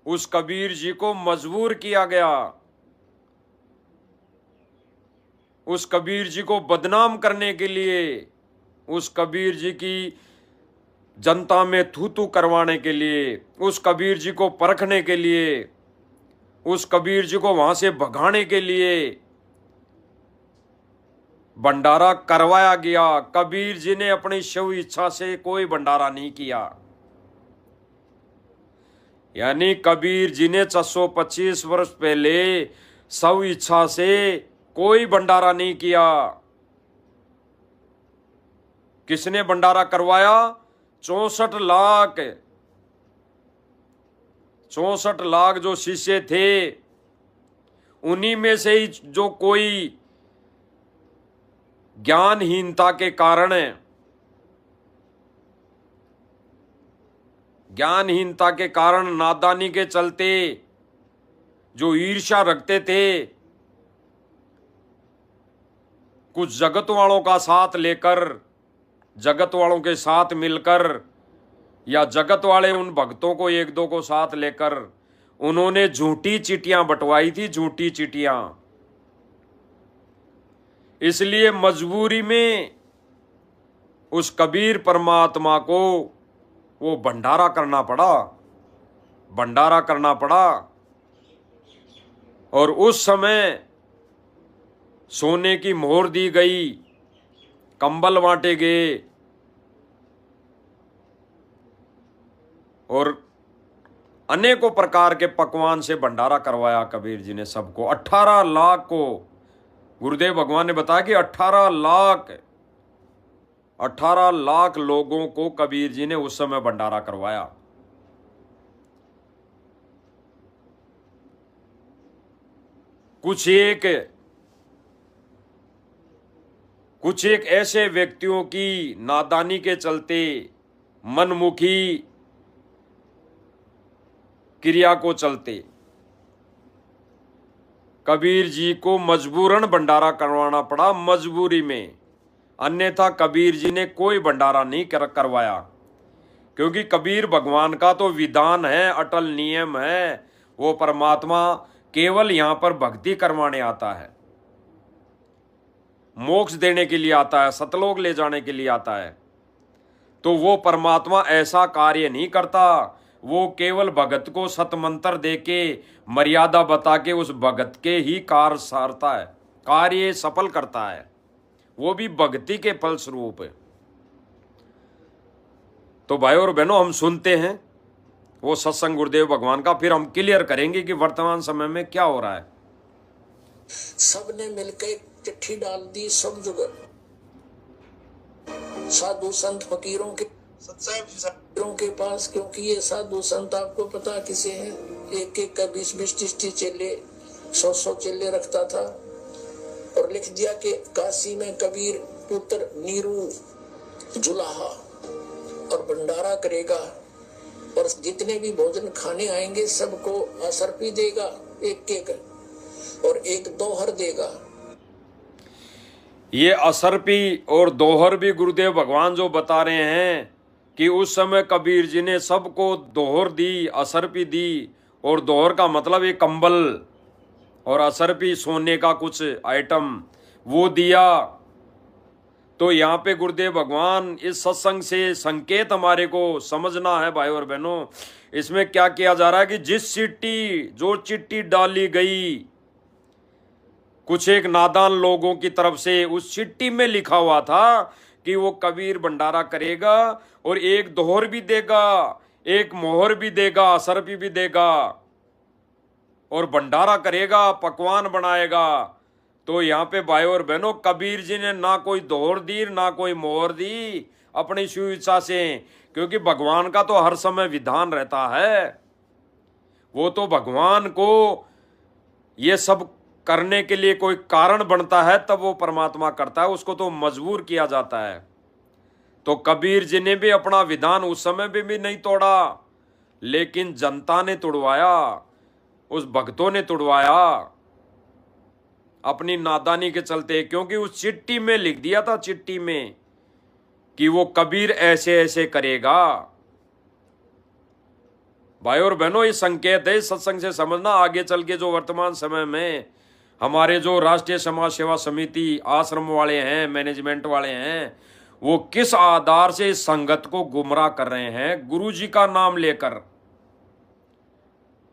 Speaker 1: उस कबीर जी को मजबूर किया गया, उस कबीर जी को बदनाम करने के लिए, उस कबीर जी की जनता में थू थू करवाने के लिए, उस कबीर जी को परखने के लिए, उस कबीर जी को वहां से भगाने के लिए भंडारा करवाया गया। कबीर जी ने अपनी शिव इच्छा से कोई भंडारा नहीं किया। यानी कबीर जी ने 625 वर्ष पहले स्व इच्छा से कोई भंडारा नहीं किया। किसने भंडारा करवाया? 64 लाख जो शिष्य थे, उन्हीं में से ही जो कोई ज्ञानहीनता के कारण नादानी के चलते जो ईर्ष्या रखते थे, कुछ जगत वालों का साथ लेकर, जगत वालों के साथ मिलकर, या जगत वाले उन भक्तों को एक दो को साथ लेकर उन्होंने झूठी चिट्ठियां बंटवाई थी, झूठी चिट्ठियां। इसलिए मजबूरी में उस कबीर परमात्मा को वो भंडारा करना पड़ा। और उस समय सोने की मोहर दी गई, कंबल बांटे गए और अनेकों प्रकार के पकवान से भंडारा करवाया कबीर जी ने सबको। 18 लाख को गुरुदेव भगवान ने बताया कि 18 लाख लोगों को कबीर जी ने उस समय भंडारा करवाया। कुछ एक ऐसे व्यक्तियों की नादानी के चलते, मनमुखी क्रिया को चलते कबीर जी को मजबूरन भंडारा करवाना पड़ा, मजबूरी में। अन्यथा कबीर जी ने कोई भंडारा नहीं करवाया, क्योंकि कबीर भगवान का तो विधान है, अटल नियम है। वो परमात्मा केवल यहां पर भक्ति करवाने आता है, मोक्ष देने के लिए आता है, सतलोक ले जाने के लिए आता है। तो वो परमात्मा ऐसा कार्य नहीं करता। वो केवल भगत को सतमंत्र देके, मर्यादा बता के उस भगत के ही कार्य सारता है, कार्य सफल करता है, वो भी भक्ति के फलस्वरूप। तो भाई और बहनों, हम सुनते हैं वो सत्संग गुरुदेव भगवान का, फिर हम क्लियर करेंगे कि वर्तमान समय में क्या हो रहा है।
Speaker 2: सबने मिलकर चिट्ठी डाल दी सब जगह, साधु संत फकीरों के के पास, क्योंकि ये साधु संत आपको पता किसे हैं, एक का 20-20 चेले, 100 चेले रखता था। और लिख दिया कि काशी में कबीर पुत्र नीरू जुलाहा और भंडारा करेगा, और जितने भी भोजन खाने आएंगे सबको असरपी देगा, एक और एक दोहर देगा।
Speaker 1: ये असरपी और दोहर भी गुरुदेव भगवान जो बता रहे हैं कि उस समय कबीर जी ने सबको दोहर दी, असरपी दी। और दोहर का मतलब ये कंबल और असरपी सोने का कुछ आइटम वो दिया। तो यहाँ पे गुरुदेव भगवान इस सत्संग से संकेत हमारे को समझना है भाई और बहनों। इसमें क्या किया जा रहा है कि जिस चिट्ठी डाली गई कुछ एक नादान लोगों की तरफ से, उस चिट्ठी में लिखा हुआ था कि वो कबीर भंडारा करेगा और एक दोहर भी देगा, एक मोहर भी देगा, असरपी भी देगा और भंडारा करेगा, पकवान बनाएगा। तो यहाँ पे भाई और बहनों कबीर जी ने ना कोई दोहर दी ना कोई मोहर दी अपनी स्वेच्छा से, क्योंकि भगवान का तो हर समय विधान रहता है। वो तो भगवान को ये सब करने के लिए कोई कारण बनता है तब वो परमात्मा करता है, उसको तो मजबूर किया जाता है। तो कबीर जी ने भी अपना विधान उस समय भी नहीं तोड़ा, लेकिन जनता ने तोड़वाया, उस भक्तों ने तोड़वाया अपनी नादानी के चलते, क्योंकि उस चिट्ठी में लिख दिया था, चिट्ठी में, कि वो कबीर ऐसे ऐसे करेगा। भाई और बहनों ये संकेत है, सत्संग से समझना। आगे चल के जो वर्तमान समय में हमारे जो राष्ट्रीय समाज सेवा समिति आश्रम वाले हैं, मैनेजमेंट वाले हैं, वो किस आधार से इस संगत को गुमराह कर रहे हैं, गुरु जी का नाम लेकर,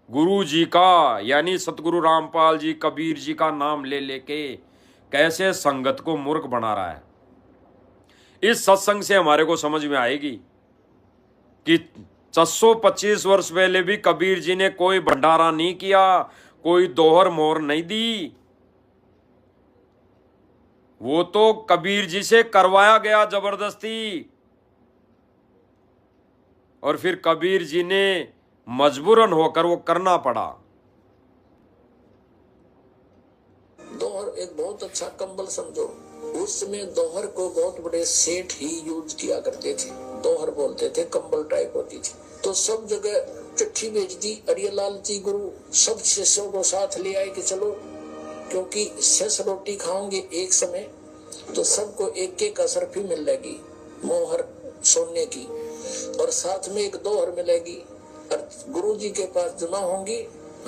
Speaker 1: गुरु जी का यानी सतगुरु रामपाल जी, कबीर जी का नाम ले लेके कैसे संगत को मूर्ख बना रहा है। इस सत्संग से हमारे को समझ में आएगी कि 625 वर्ष पहले भी कबीर जी ने कोई भंडारा नहीं किया, कोई दोहर मोहर नहीं दी। वो तो कबीर जी से करवाया गया जबरदस्ती, और फिर कबीर जी ने मजबूरन होकर वो करना पड़ा।
Speaker 2: दोहर एक बहुत अच्छा कंबल समझो। उस समय दोहर को बहुत बड़े सेठ ही यूज किया करते थे, दोहर बोलते थे, कंबल टाइप होती थी। तो सब जगह चिट्ठी भेज दी, अरियालाल जी गुरु सब शिष्यों को साथ ले आए कि चलो, क्योंकि 6 रोटी खाओगे एक समय तो सबको एक एक असरफी मिलेगी, मोहर सोने की, और साथ में एक दोहर मिलेगी, और गुरु जी के पास जमा होंगी,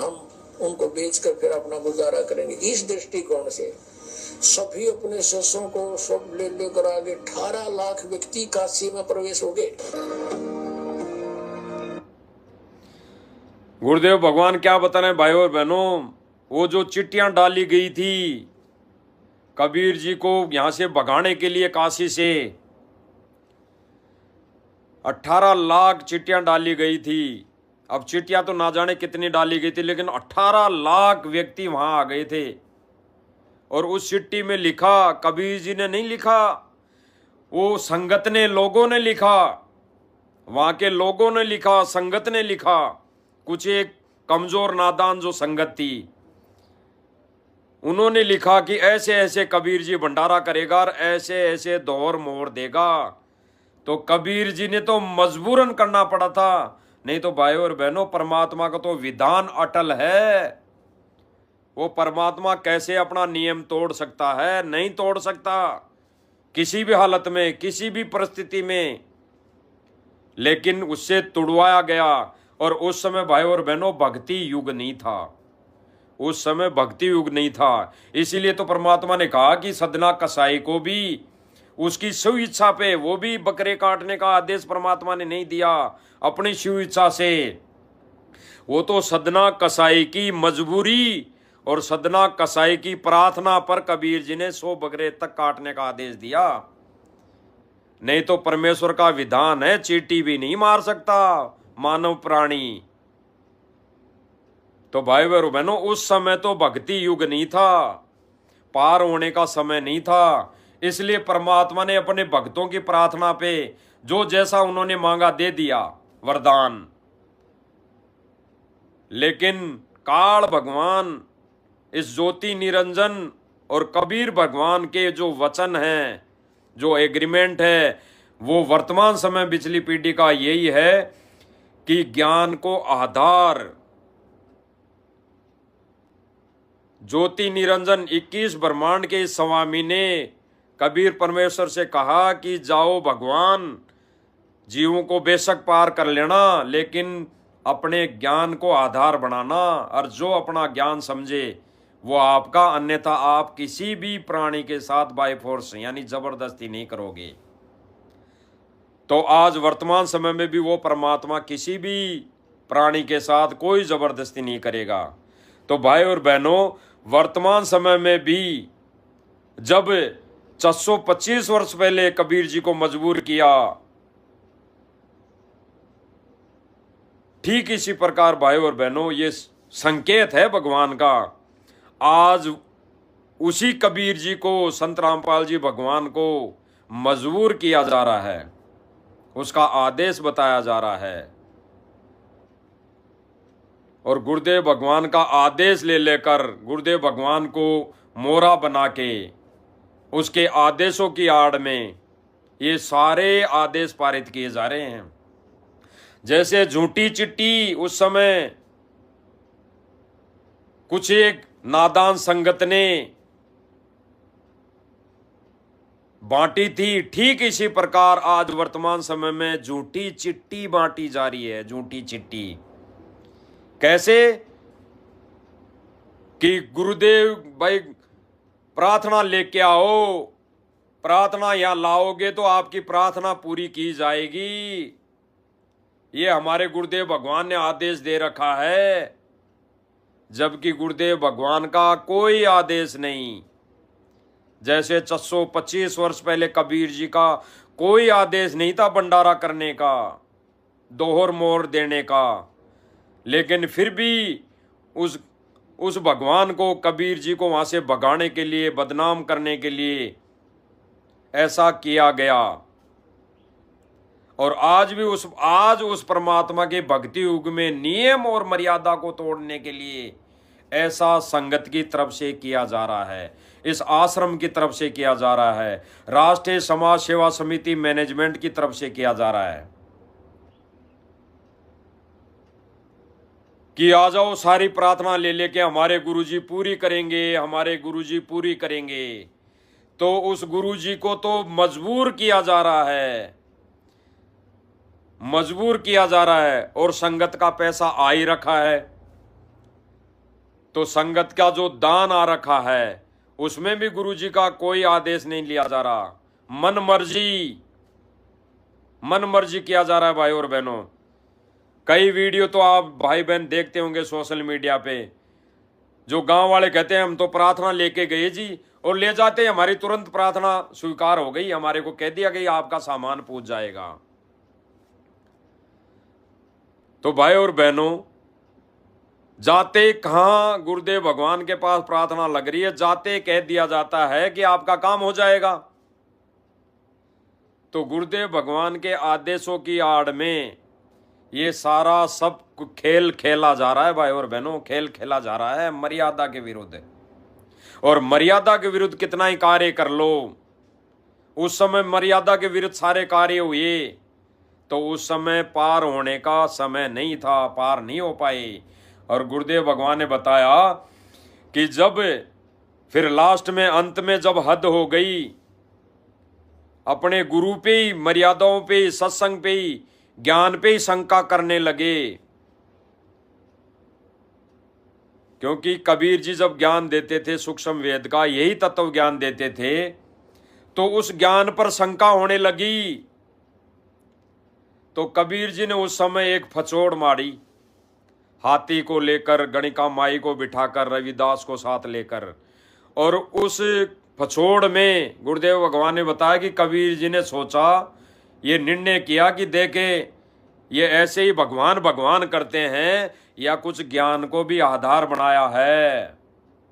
Speaker 2: हम उनको बेचकर फिर अपना गुजारा करेंगे। इस दृष्टिकोण से सभी अपने शिष्यों को सब ले लेकर आगे 18 लाख व्यक्ति काशी में प्रवेश हो गए।
Speaker 1: गुरुदेव भगवान क्या बता रहे हैं भाई और बहनों, वो जो चिट्ठियां डाली गई थी कबीर जी को यहां से भगाने के लिए काशी से, 18 लाख चिट्ठियां डाली गई थी। अब चिट्ठियां तो ना जाने कितनी डाली गई थी, लेकिन 18 लाख व्यक्ति वहां आ गए थे। और उस चिट्ठी में लिखा, कबीर जी ने नहीं लिखा, वो संगत ने, लोगों ने लिखा, वहां के लोगों ने लिखा, संगत ने लिखा। कुछ एक कमजोर नादान जो संगत थी उन्होंने लिखा कि ऐसे ऐसे कबीर जी भंडारा करेगा और ऐसे ऐसे दोहर मोहर देगा। तो कबीर जी ने तो मजबूरन करना पड़ा था, नहीं तो भाई और बहनों परमात्मा का तो विधान अटल है। वो परमात्मा कैसे अपना नियम तोड़ सकता है? नहीं तोड़ सकता किसी भी हालत में, किसी भी परिस्थिति में। लेकिन उससे तुड़वाया गया। और उस समय भाई और बहनों भक्ति युग नहीं था, उस समय भक्ति युग नहीं था। इसीलिए तो परमात्मा ने कहा कि सदना कसाई को भी उसकी शिव इच्छा पे, वो भी बकरे काटने का आदेश परमात्मा ने नहीं दिया अपनी शिव इच्छा से। वो तो सदना कसाई की मजबूरी और सदना कसाई की प्रार्थना पर कबीर जी ने 100 बकरे तक काटने का आदेश दिया। नहीं तो परमेश्वर का विधान है, चींटी भी नहीं मार सकता मानव प्राणी। तो भाई बहनों उस समय तो भक्ति युग नहीं था, पार होने का समय नहीं था। इसलिए परमात्मा ने अपने भक्तों की प्रार्थना पे जो जैसा उन्होंने मांगा दे दिया वरदान। लेकिन काल भगवान, इस ज्योति निरंजन और कबीर भगवान के जो वचन हैं, जो एग्रीमेंट है, वो वर्तमान समय पिछली पीढ़ी का यही है कि ज्ञान को आधार, ज्योति निरंजन 21 ब्रह्मांड के स्वामी ने कबीर परमेश्वर से कहा कि जाओ भगवान, जीवों को बेशक पार कर लेना, लेकिन अपने ज्ञान को आधार बनाना, और जो अपना ज्ञान समझे वो आपका, अन्यथा आप किसी भी प्राणी के साथ बाय फोर्स यानी जबरदस्ती नहीं करोगे। तो आज वर्तमान समय में भी वो परमात्मा किसी भी प्राणी के साथ कोई जबरदस्ती नहीं करेगा। तो भाई और बहनों, वर्तमान समय में भी जब 425 वर्ष पहले कबीर जी को मजबूर किया, ठीक इसी प्रकार भाई और बहनों ये संकेत है भगवान का। आज उसी कबीर जी को, संत रामपाल जी भगवान को मजबूर किया जा रहा है, उसका आदेश बताया जा रहा है, और गुरुदेव भगवान का आदेश ले लेकर गुरुदेव भगवान को मोहरा बना के उसके आदेशों की आड़ में ये सारे आदेश पारित किए जा रहे हैं। जैसे झूठी चिट्ठी उस समय कुछ एक नादान संगत ने बांटी थी, ठीक इसी प्रकार आज वर्तमान समय में झूठी चिट्ठी बांटी जा रही है। झूठी चिट्ठी कैसे कि गुरुदेव भाई प्रार्थना लेके आओ, प्रार्थना यहां लाओगे तो आपकी प्रार्थना पूरी की जाएगी, ये हमारे गुरुदेव भगवान ने आदेश दे रखा है। जबकि गुरुदेव भगवान का कोई आदेश नहीं। जैसे 425 वर्ष पहले कबीर जी का कोई आदेश नहीं था भंडारा करने का, दोहर मोहर देने का, लेकिन फिर भी उस भगवान को, कबीर जी को वहां से भगाने के लिए, बदनाम करने के लिए ऐसा किया गया। और आज भी उस परमात्मा के भक्ति युग में नियम और मर्यादा को तोड़ने के लिए ऐसा संगत की तरफ से किया जा रहा है, इस आश्रम की तरफ से किया जा रहा है, राष्ट्रीय समाज सेवा समिति मैनेजमेंट की तरफ से किया जा रहा है कि आ जाओ सारी प्रार्थना ले लेके हमारे गुरुजी पूरी करेंगे, हमारे गुरुजी पूरी करेंगे। तो उस गुरुजी को तो मजबूर किया जा रहा है, मजबूर किया जा रहा है, और संगत का पैसा आ ही रखा है, तो संगत का जो दान आ रखा है उसमें भी गुरुजी का कोई आदेश नहीं लिया जा रहा, मन मर्जी किया जा रहा है। भाई और बहनों, कई वीडियो तो आप भाई बहन देखते होंगे सोशल मीडिया पे, जो गांव वाले कहते हैं हम तो प्रार्थना लेके गए जी, और ले जाते हैं हमारी तुरंत प्रार्थना स्वीकार हो गई, हमारे को कह दिया गया आपका सामान पूछ जाएगा। तो भाई और बहनों, जाते कहां गुरुदेव भगवान के पास प्रार्थना लग रही है, जाते कह दिया जाता है कि आपका काम हो जाएगा। तो गुरुदेव भगवान के आदेशों की आड़ में ये सारा सब खेल खेला जा रहा है। भाई और बहनों, खेल खेला जा रहा है मर्यादा के विरुद्ध, और मर्यादा के विरुद्ध कितना ही कार्य कर लो, उस समय मर्यादा के विरुद्ध सारे कार्य हुए तो उस समय पार होने का समय नहीं था, पार नहीं हो पाए। और गुरुदेव भगवान ने बताया कि जब फिर लास्ट में, अंत में जब हद हो गई, अपने गुरु पे ही, मर्यादाओं पे ही, सत्संग पे ही, ज्ञान पे ही शंका करने लगे। क्योंकि कबीर जी जब ज्ञान देते थे, सूक्ष्म वेद का यही तत्व ज्ञान देते थे, तो उस ज्ञान पर शंका होने लगी। तो कबीर जी ने उस समय एक फचोड़ मारी, हाथी को लेकर, गणिका माई को बिठाकर, रविदास को साथ लेकर, और उस फचोड़ में गुरुदेव भगवान ने बताया कि कबीर जी ने सोचा, ये निर्णय किया कि देखे ये ऐसे ही भगवान भगवान करते हैं या कुछ ज्ञान को भी आधार बनाया है।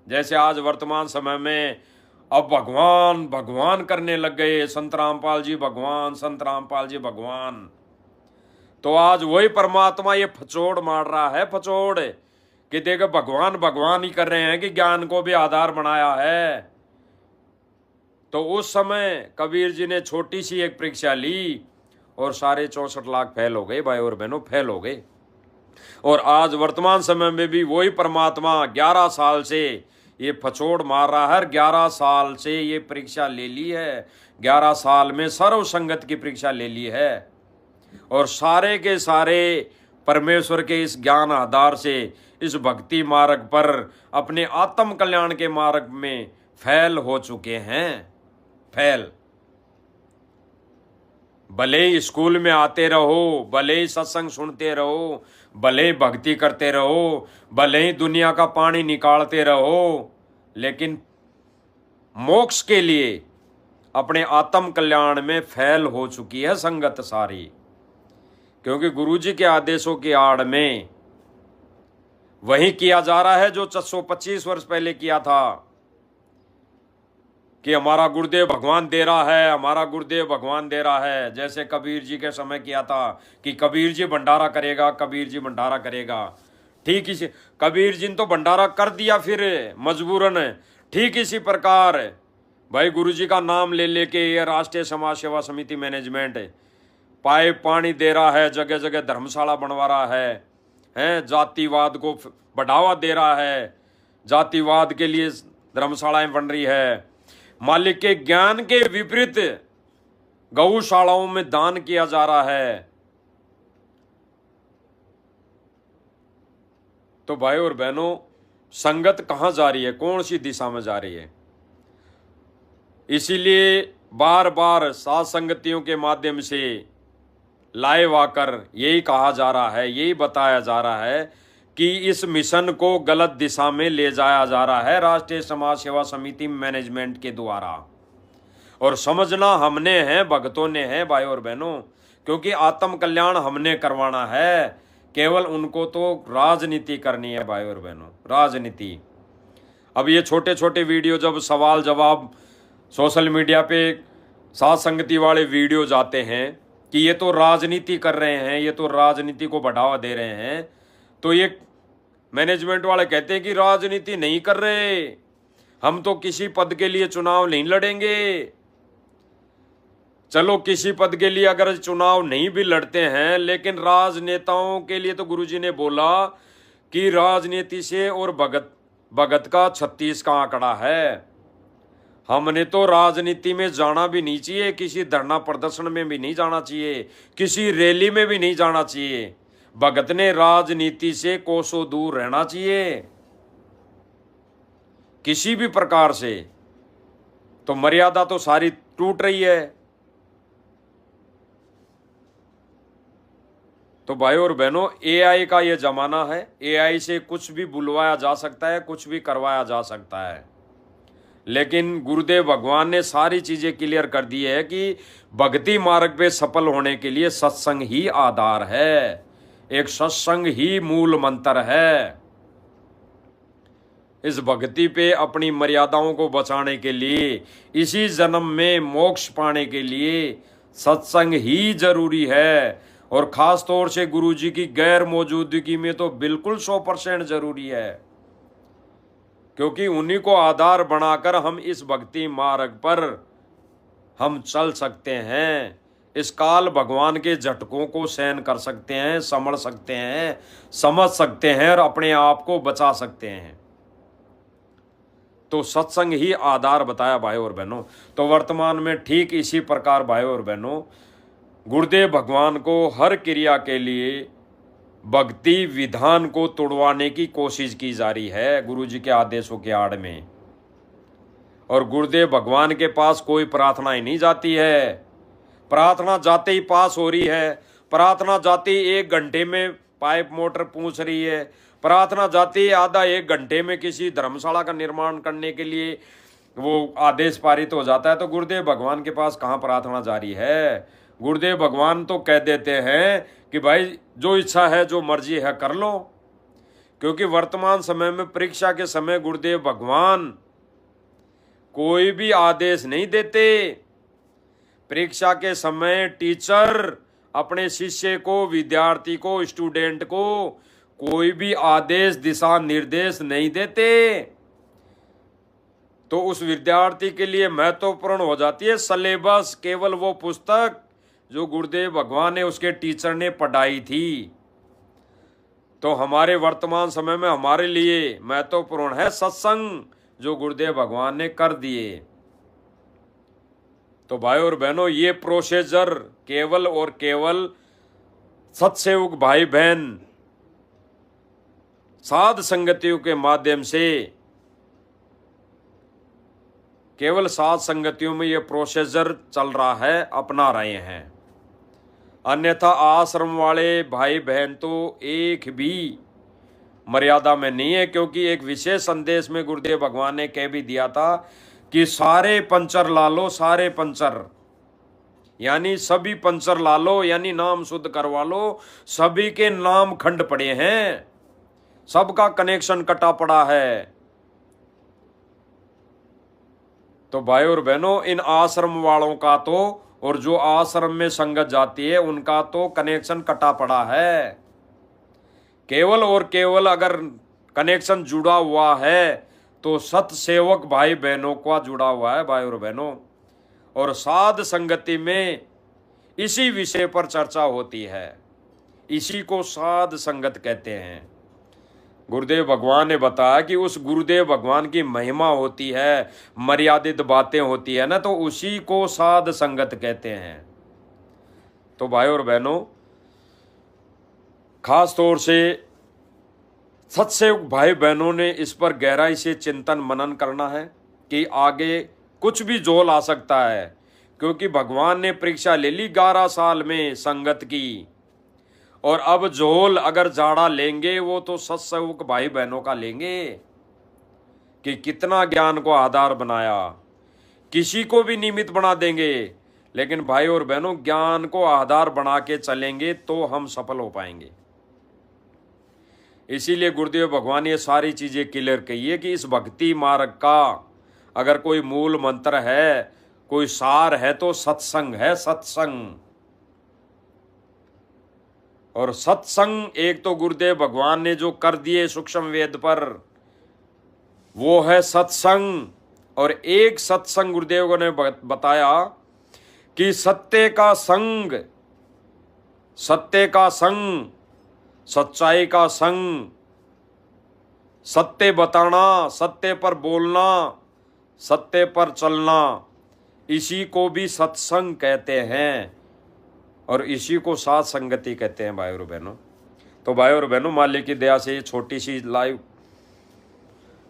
Speaker 1: जैसे आज वर्तमान समय में अब भगवान भगवान करने लग गए, संत रामपाल जी भगवान, संत रामपाल जी भगवान। तो आज वही परमात्मा ये फचोड़ मार रहा है, फचोड़ कि देखो भगवान भगवान ही कर रहे हैं कि ज्ञान को भी आधार बनाया है। तो उस समय कबीर जी ने छोटी सी एक परीक्षा ली और सारे 64 लाख फेल हो गए। भाई और बहनों, फेल हो गए। और आज वर्तमान समय में भी वही परमात्मा 11 साल से ये फचोड़ मार रहा है। 11 साल से ये परीक्षा ले ली है, 11 साल में सर्व संगत की परीक्षा ले ली है, और सारे के सारे परमेश्वर के इस ज्ञान आधार से इस भक्ति मार्ग पर अपने आत्म कल्याण के मार्ग में फैल हो चुके हैं। फैल, भले ही स्कूल में आते रहो, भले ही सत्संग सुनते रहो, भले ही भक्ति करते रहो, भले ही दुनिया का पानी निकालते रहो, लेकिन मोक्ष के लिए अपने आत्म कल्याण में फैल हो चुकी है संगत सारी। क्योंकि गुरुजी के आदेशों की आड़ में वही किया जा रहा है जो 425 वर्ष पहले किया था, कि हमारा गुरुदेव भगवान दे रहा है, हमारा गुरुदेव भगवान दे रहा है। जैसे कबीर जी के समय किया था कि कबीर जी भंडारा करेगा, कबीर जी भंडारा करेगा। ठीक इसी, कबीर जी ने तो भंडारा कर दिया फिर मजबूरन। ठीक इसी प्रकार भाई गुरुजी का नाम ले लेके ये राष्ट्रीय समाज सेवा समिति मैनेजमेंट पाइप पानी दे रहा है, जगह जगह धर्मशाला बनवा रहा है, जातिवाद को बढ़ावा दे रहा है, जातिवाद के लिए धर्मशालाएं बन रही है, मालिक के ज्ञान के विपरीत गौशालाओं में दान किया जा रहा है। तो भाई और बहनों, संगत कहां जा रही है, कौन सी दिशा में जा रही है? इसीलिए बार बार साथ संगतियों के माध्यम से लाइव आकर यही कहा जा रहा है, यही बताया जा रहा है कि इस मिशन को गलत दिशा में ले जाया जा रहा है राष्ट्रीय समाज सेवा समिति मैनेजमेंट के द्वारा। और समझना हमने है, भक्तों ने है भाई और बहनों, क्योंकि आत्म कल्याण हमने करवाना है, केवल उनको तो राजनीति करनी है भाई और बहनों, राजनीति। अब ये छोटे छोटे वीडियो जब सवाल जवाब सोशल मीडिया पे साथ संगति वाले वीडियो जाते हैं कि ये तो राजनीति कर रहे हैं, ये तो राजनीति को बढ़ावा दे रहे हैं, तो ये मैनेजमेंट वाले कहते हैं कि राजनीति नहीं कर रहे, हम तो किसी पद के लिए चुनाव नहीं लड़ेंगे। चलो किसी पद के लिए अगर चुनाव नहीं भी लड़ते हैं, लेकिन राजनेताओं के लिए तो गुरुजी ने बोला कि राजनीति से और भगत का 36 का आंकड़ा है। हमने तो राजनीति में जाना भी नहीं चाहिए, किसी धरना प्रदर्शन में भी नहीं जाना चाहिए, किसी रैली में भी नहीं जाना चाहिए। भगत ने राजनीति से कोसों दूर रहना चाहिए किसी भी प्रकार से। तो मर्यादा तो सारी टूट रही है। तो भाई और बहनों, एआई का ये जमाना है, एआई से कुछ भी बुलवाया जा सकता है, कुछ भी करवाया जा सकता है, लेकिन गुरुदेव भगवान ने सारी चीजें क्लियर कर दी है कि भक्ति मार्ग पे सफल होने के लिए सत्संग ही आधार है, एक सत्संग ही मूल मंत्र है। इस भक्ति पे अपनी मर्यादाओं को बचाने के लिए, इसी जन्म में मोक्ष पाने के लिए सत्संग ही जरूरी है, और खास तौर से गुरुजी की गैर मौजूदगी में तो बिल्कुल 100% जरूरी है, क्योंकि उन्हीं को आधार बनाकर हम इस भक्ति मार्ग पर हम चल सकते हैं, इस काल भगवान के झटकों को सहन कर सकते हैं, संभल सकते हैं, समझ सकते हैं और अपने आप को बचा सकते हैं। तो सत्संग ही आधार बताया भाई और बहनों। तो वर्तमान में ठीक इसी प्रकार भाई और बहनों, गुरुदेव भगवान को हर क्रिया के लिए भक्ति विधान को तोड़वाने की कोशिश की जा रही है गुरुजी के आदेशों के आड़ में। और गुरुदेव भगवान के पास कोई प्रार्थना ही नहीं जाती है, प्रार्थना जाते ही पास हो रही है, प्रार्थना जाती 1 घंटे में पाइप मोटर पूछ रही है, प्रार्थना जाती आधा 1 घंटे में किसी धर्मशाला का निर्माण करने के लिए वो आदेश पारित हो जाता है। तो गुरुदेव भगवान के पास कहाँ प्रार्थना जारी है? गुरुदेव भगवान तो कह देते हैं कि भाई जो इच्छा है, जो मर्जी है कर लो। क्योंकि वर्तमान समय में परीक्षा के समय गुरुदेव भगवान कोई भी आदेश नहीं देते। परीक्षा के समय टीचर अपने शिष्य को, विद्यार्थी को, स्टूडेंट को कोई भी आदेश, दिशा निर्देश नहीं देते। तो उस विद्यार्थी के लिए महत्वपूर्ण हो जाती है सिलेबस, केवल वो पुस्तक जो गुरुदेव भगवान ने, उसके टीचर ने पढ़ाई थी। तो हमारे वर्तमान समय में हमारे लिए महत्वपूर्ण है सत्संग, जो गुरुदेव भगवान ने कर दिए। तो भाई और बहनों, ये प्रोसीजर केवल और केवल सत्सेवक भाई बहन साध संगतियों के माध्यम से, केवल साध संगतियों में ये प्रोसीजर चल रहा है, अपना रहे हैं। अन्यथा आश्रम वाले भाई बहन तो एक भी मर्यादा में नहीं है, क्योंकि एक विशेष संदेश में गुरुदेव भगवान ने कह भी दिया था कि सारे पंचर ला लो, सारे पंचर, यानी सभी पंचर ला लो, यानी नाम शुद्ध करवा लो। सभी के नाम खंड पड़े हैं, सबका कनेक्शन कटा पड़ा है। तो भाई और बहनों, इन आश्रम वालों का तो, और जो आश्रम में संगत जाती है, उनका तो कनेक्शन कटा पड़ा है। केवल और केवल अगर कनेक्शन जुड़ा हुआ है तो सत्सेवक भाई बहनों का जुड़ा हुआ है भाई और बहनों। और साध संगति में इसी विषय पर चर्चा होती है, इसी को साध संगत कहते हैं। गुरुदेव भगवान ने बताया कि उस गुरुदेव भगवान की महिमा होती है, मर्यादित बातें होती है ना, तो उसी को साध संगत कहते हैं। तो भाई और बहनों, खास तौर से सत्सेवक भाई बहनों ने इस पर गहराई से चिंतन मनन करना है कि आगे कुछ भी जोल आ सकता है, क्योंकि भगवान ने परीक्षा ले ली 11 साल में संगत की, और अब जोल अगर जाड़ा लेंगे वो तो सत्सेवक भाई बहनों का लेंगे कि कितना ज्ञान को आधार बनाया। किसी को भी निमित्त बना देंगे, लेकिन भाई और बहनों, ज्ञान को आधार बना के चलेंगे तो हम सफल हो पाएंगे। इसीलिए गुरुदेव भगवान ये सारी चीजें क्लियर कही है कि इस भक्ति मार्ग का अगर कोई मूल मंत्र है, कोई सार है, तो सत्संग है, सत्संग। और सत्संग एक तो गुरुदेव भगवान ने जो कर दिए सूक्ष्म वेद पर, वो है सत्संग। और एक सत्संग गुरुदेव ने बताया कि सत्य का संग, सत्य का संग, सच्चाई का संग, सत्य बताना, सत्य पर बोलना, सत्य पर चलना, इसी को भी सत्संग कहते हैं और इसी को साध संगति कहते हैं भाई और बहनों। तो भाई और बहनों, मालिक की दया से ये छोटी सी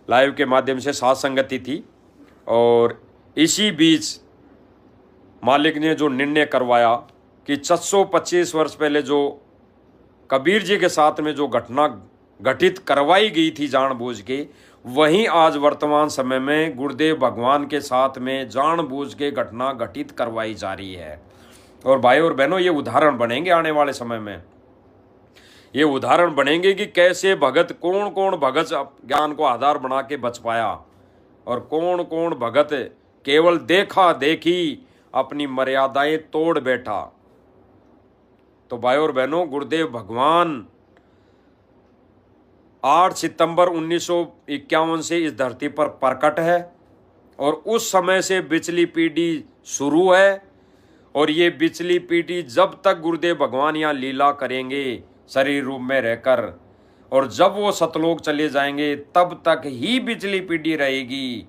Speaker 1: लाइव के माध्यम से साध संगति थी, और इसी बीच मालिक ने जो निर्णय करवाया कि 425 वर्ष पहले जो कबीर जी के साथ में जो घटना घटित करवाई गई थी जानबूझ के, वहीं आज वर्तमान समय में गुरुदेव भगवान के साथ में जानबूझ के घटना घटित करवाई जा रही है। और भाई और बहनों, ये उदाहरण बनेंगे आने वाले समय में, ये उदाहरण बनेंगे कि कैसे भगत, कौन कौन भगत ज्ञान को आधार बना के बच पाया, और कौन कौन भगत केवल देखा देखी अपनी मर्यादाएं तोड़ बैठा। तो भाई और बहनों, गुरुदेव भगवान 8 सितंबर 1951 से इस धरती पर प्रकट है, और उस समय से बिचली पीढ़ी शुरू है। और ये बिचली पीढ़ी जब तक गुरुदेव भगवान यहाँ लीला करेंगे शरीर रूप में रहकर, और जब वो सतलोक चले जाएंगे तब तक ही बिचली पीढ़ी रहेगी।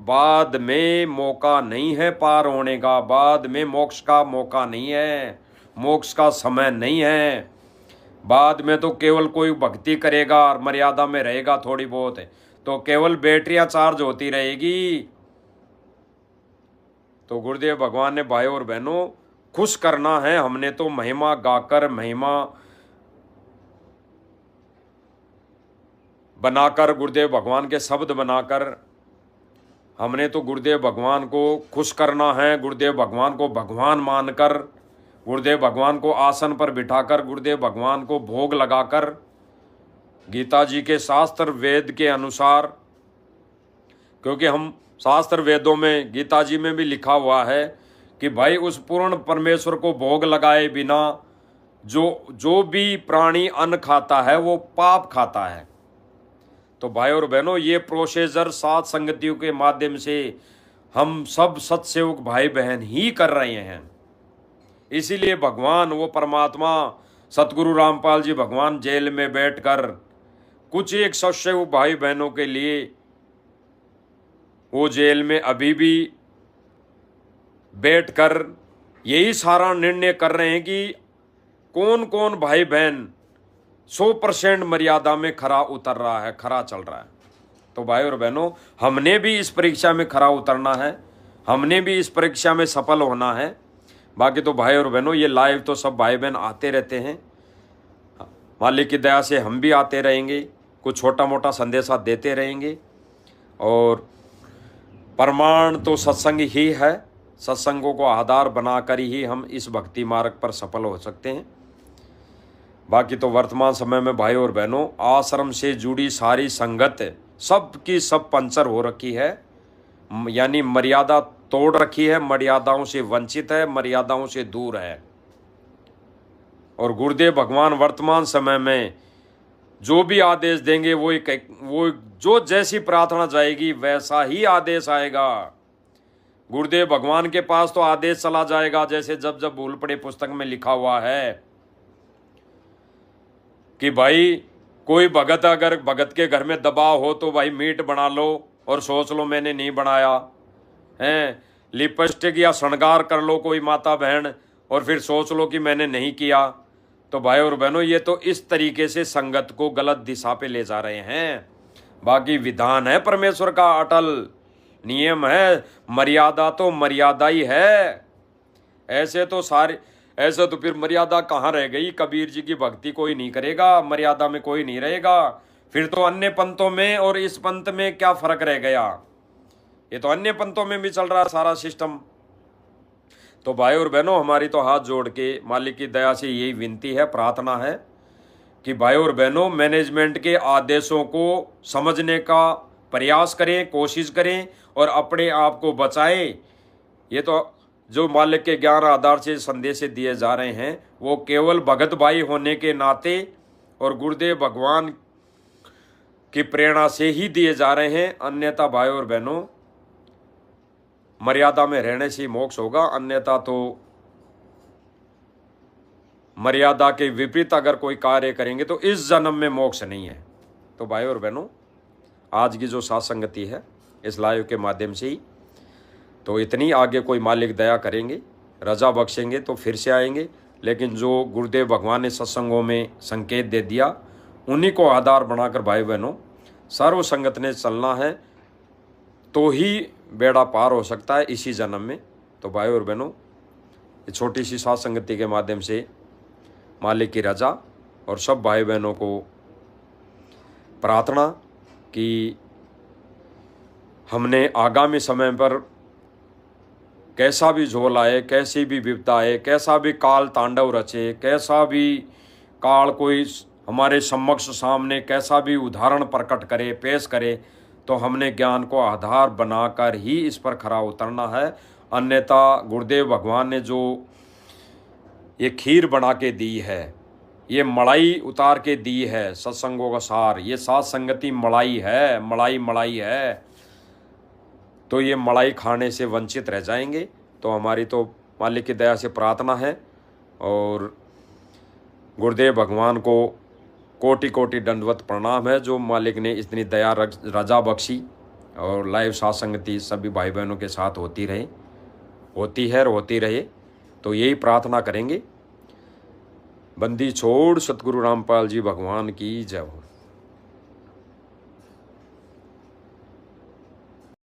Speaker 1: बाद में मौका नहीं है पार होने का, बाद में मोक्ष का मौका नहीं है, मोक्ष का समय नहीं है। बाद में तो केवल कोई भक्ति करेगा और मर्यादा में रहेगा थोड़ी बहुत, तो केवल बैटरियां चार्ज होती रहेगी। तो गुरुदेव भगवान ने भाई और बहनों खुश करना है, हमने तो महिमा गाकर, महिमा बनाकर, गुरुदेव भगवान के शब्द बनाकर हमने तो गुरुदेव भगवान को खुश करना है। गुरुदेव भगवान को भगवान मानकर, गुरुदेव भगवान को आसन पर बिठाकर, गुरुदेव भगवान को भोग लगाकर, गीता जी के शास्त्र वेद के अनुसार, क्योंकि हम शास्त्र वेदों में, गीता जी में भी लिखा हुआ है कि भाई उस पूर्ण परमेश्वर को भोग लगाए बिना जो भी प्राणी अन्न खाता है वो पाप खाता है। तो भाई और बहनों, ये प्रोसीजर साध संगतियों के माध्यम से हम सब सत्सेवक भाई बहन ही कर रहे हैं। इसीलिए भगवान, वो परमात्मा सतगुरु रामपाल जी भगवान जेल में बैठकर कुछ एक सत्सेवक भाई बहनों के लिए वो जेल में अभी भी बैठकर यही सारा निर्णय कर रहे हैं कि कौन कौन भाई बहन 100% मर्यादा में खरा उतर रहा है, खरा चल रहा है। तो भाई और बहनों, हमने भी इस परीक्षा में खरा उतरना है, हमने भी इस परीक्षा में सफल होना है। बाकी तो भाई और बहनों, ये लाइव तो सब भाई बहन आते रहते हैं, मालिक की दया से हम भी आते रहेंगे, कुछ छोटा मोटा संदेशा देते रहेंगे। और प्रमाण तो सत्संग ही है, सत्संगों को आधार बनाकर ही हम इस भक्ति मार्ग पर सफल हो सकते हैं। बाकी तो वर्तमान समय में भाई और बहनों, आश्रम से जुड़ी सारी संगत सब की सब पंचर हो रखी है, यानी मर्यादा तोड़ रखी है, मर्यादाओं से वंचित है, मर्यादाओं से दूर है। और गुरुदेव भगवान वर्तमान समय में जो भी आदेश देंगे वो जो जैसी प्रार्थना जाएगी वैसा ही आदेश आएगा। गुरुदेव भगवान के पास तो आदेश चला जाएगा जैसे जब जब भूल पड़े पुस्तक में लिखा हुआ है कि भाई कोई भगत अगर भगत के घर में दबाव हो तो भाई मीट बना लो और सोच लो मैंने नहीं बनाया है, लिपस्टिक या श्रृंगार कर लो कोई माता बहन और फिर सोच लो कि मैंने नहीं किया। तो भाई और बहनों, ये तो इस तरीके से संगत को गलत दिशा पे ले जा रहे हैं। बाकी विधान है परमेश्वर का अटल, नियम है, मर्यादा तो मर्यादा ही है। ऐसे तो फिर मर्यादा कहाँ रह गई? कबीर जी की भक्ति कोई नहीं करेगा, मर्यादा में कोई नहीं रहेगा, फिर तो अन्य पंथों में और इस पंथ में क्या फर्क रह गया? ये तो अन्य पंथों में भी चल रहा है सारा सिस्टम। तो भाई और बहनों, हमारी तो हाथ जोड़ के मालिक की दया से यही विनती है, प्रार्थना है कि भाई और बहनों, मैनेजमेंट के आदेशों को समझने का प्रयास करें, कोशिश करें और अपने आप को बचाएं। ये तो जो मालिक के ज्ञान आधार से संदेश दिए जा रहे हैं वो केवल भगत भाई होने के नाते और गुरुदेव भगवान की प्रेरणा से ही दिए जा रहे हैं। अन्यथा भाई और बहनों, मर्यादा में रहने से मोक्ष होगा, अन्यथा तो मर्यादा के विपरीत अगर कोई कार्य करेंगे तो इस जन्म में मोक्ष नहीं है। तो भाई और बहनों, आज की जो सत्संगति है इस लाइव के माध्यम से ही तो इतनी, आगे कोई मालिक दया करेंगे, रजा बख्शेंगे तो फिर से आएंगे। लेकिन जो गुरुदेव भगवान ने सत्संगों में संकेत दे दिया उन्हीं को आधार बनाकर भाई बहनों सर्व संगत ने चलना है, तो ही बेड़ा पार हो सकता है इसी जन्म में। तो भाई और बहनों, छोटी सी सत्संगति के माध्यम से मालिक की रजा और सब भाई बहनों को प्रार्थना कि हमने आगामी समय पर कैसा भी झोल आए, कैसी भी विपदा आए, कैसा भी काल तांडव रचे, कैसा भी काल कोई हमारे समक्ष सामने कैसा भी उदाहरण प्रकट करे, पेश करे, तो हमने ज्ञान को आधार बनाकर ही इस पर खरा उतरना है। अन्यथा गुरुदेव भगवान ने जो ये खीर बना के दी है, ये मलाई उतार के दी है, सत्संगों का सार, ये सात संगति मलाई है, मलाई है, तो ये मलाई खाने से वंचित रह जाएंगे। तो हमारी तो मालिक की दया से प्रार्थना है और गुरुदेव भगवान को कोटि कोटि दंडवत प्रणाम है जो मालिक ने इतनी दया रजा बख्शी और लाइव सत्संगति सभी भाई बहनों के साथ होती रहे, होती है और होती रहे। तो यही प्रार्थना करेंगे। बंदी छोड़ सतगुरु रामपाल जी भगवान की जय हो।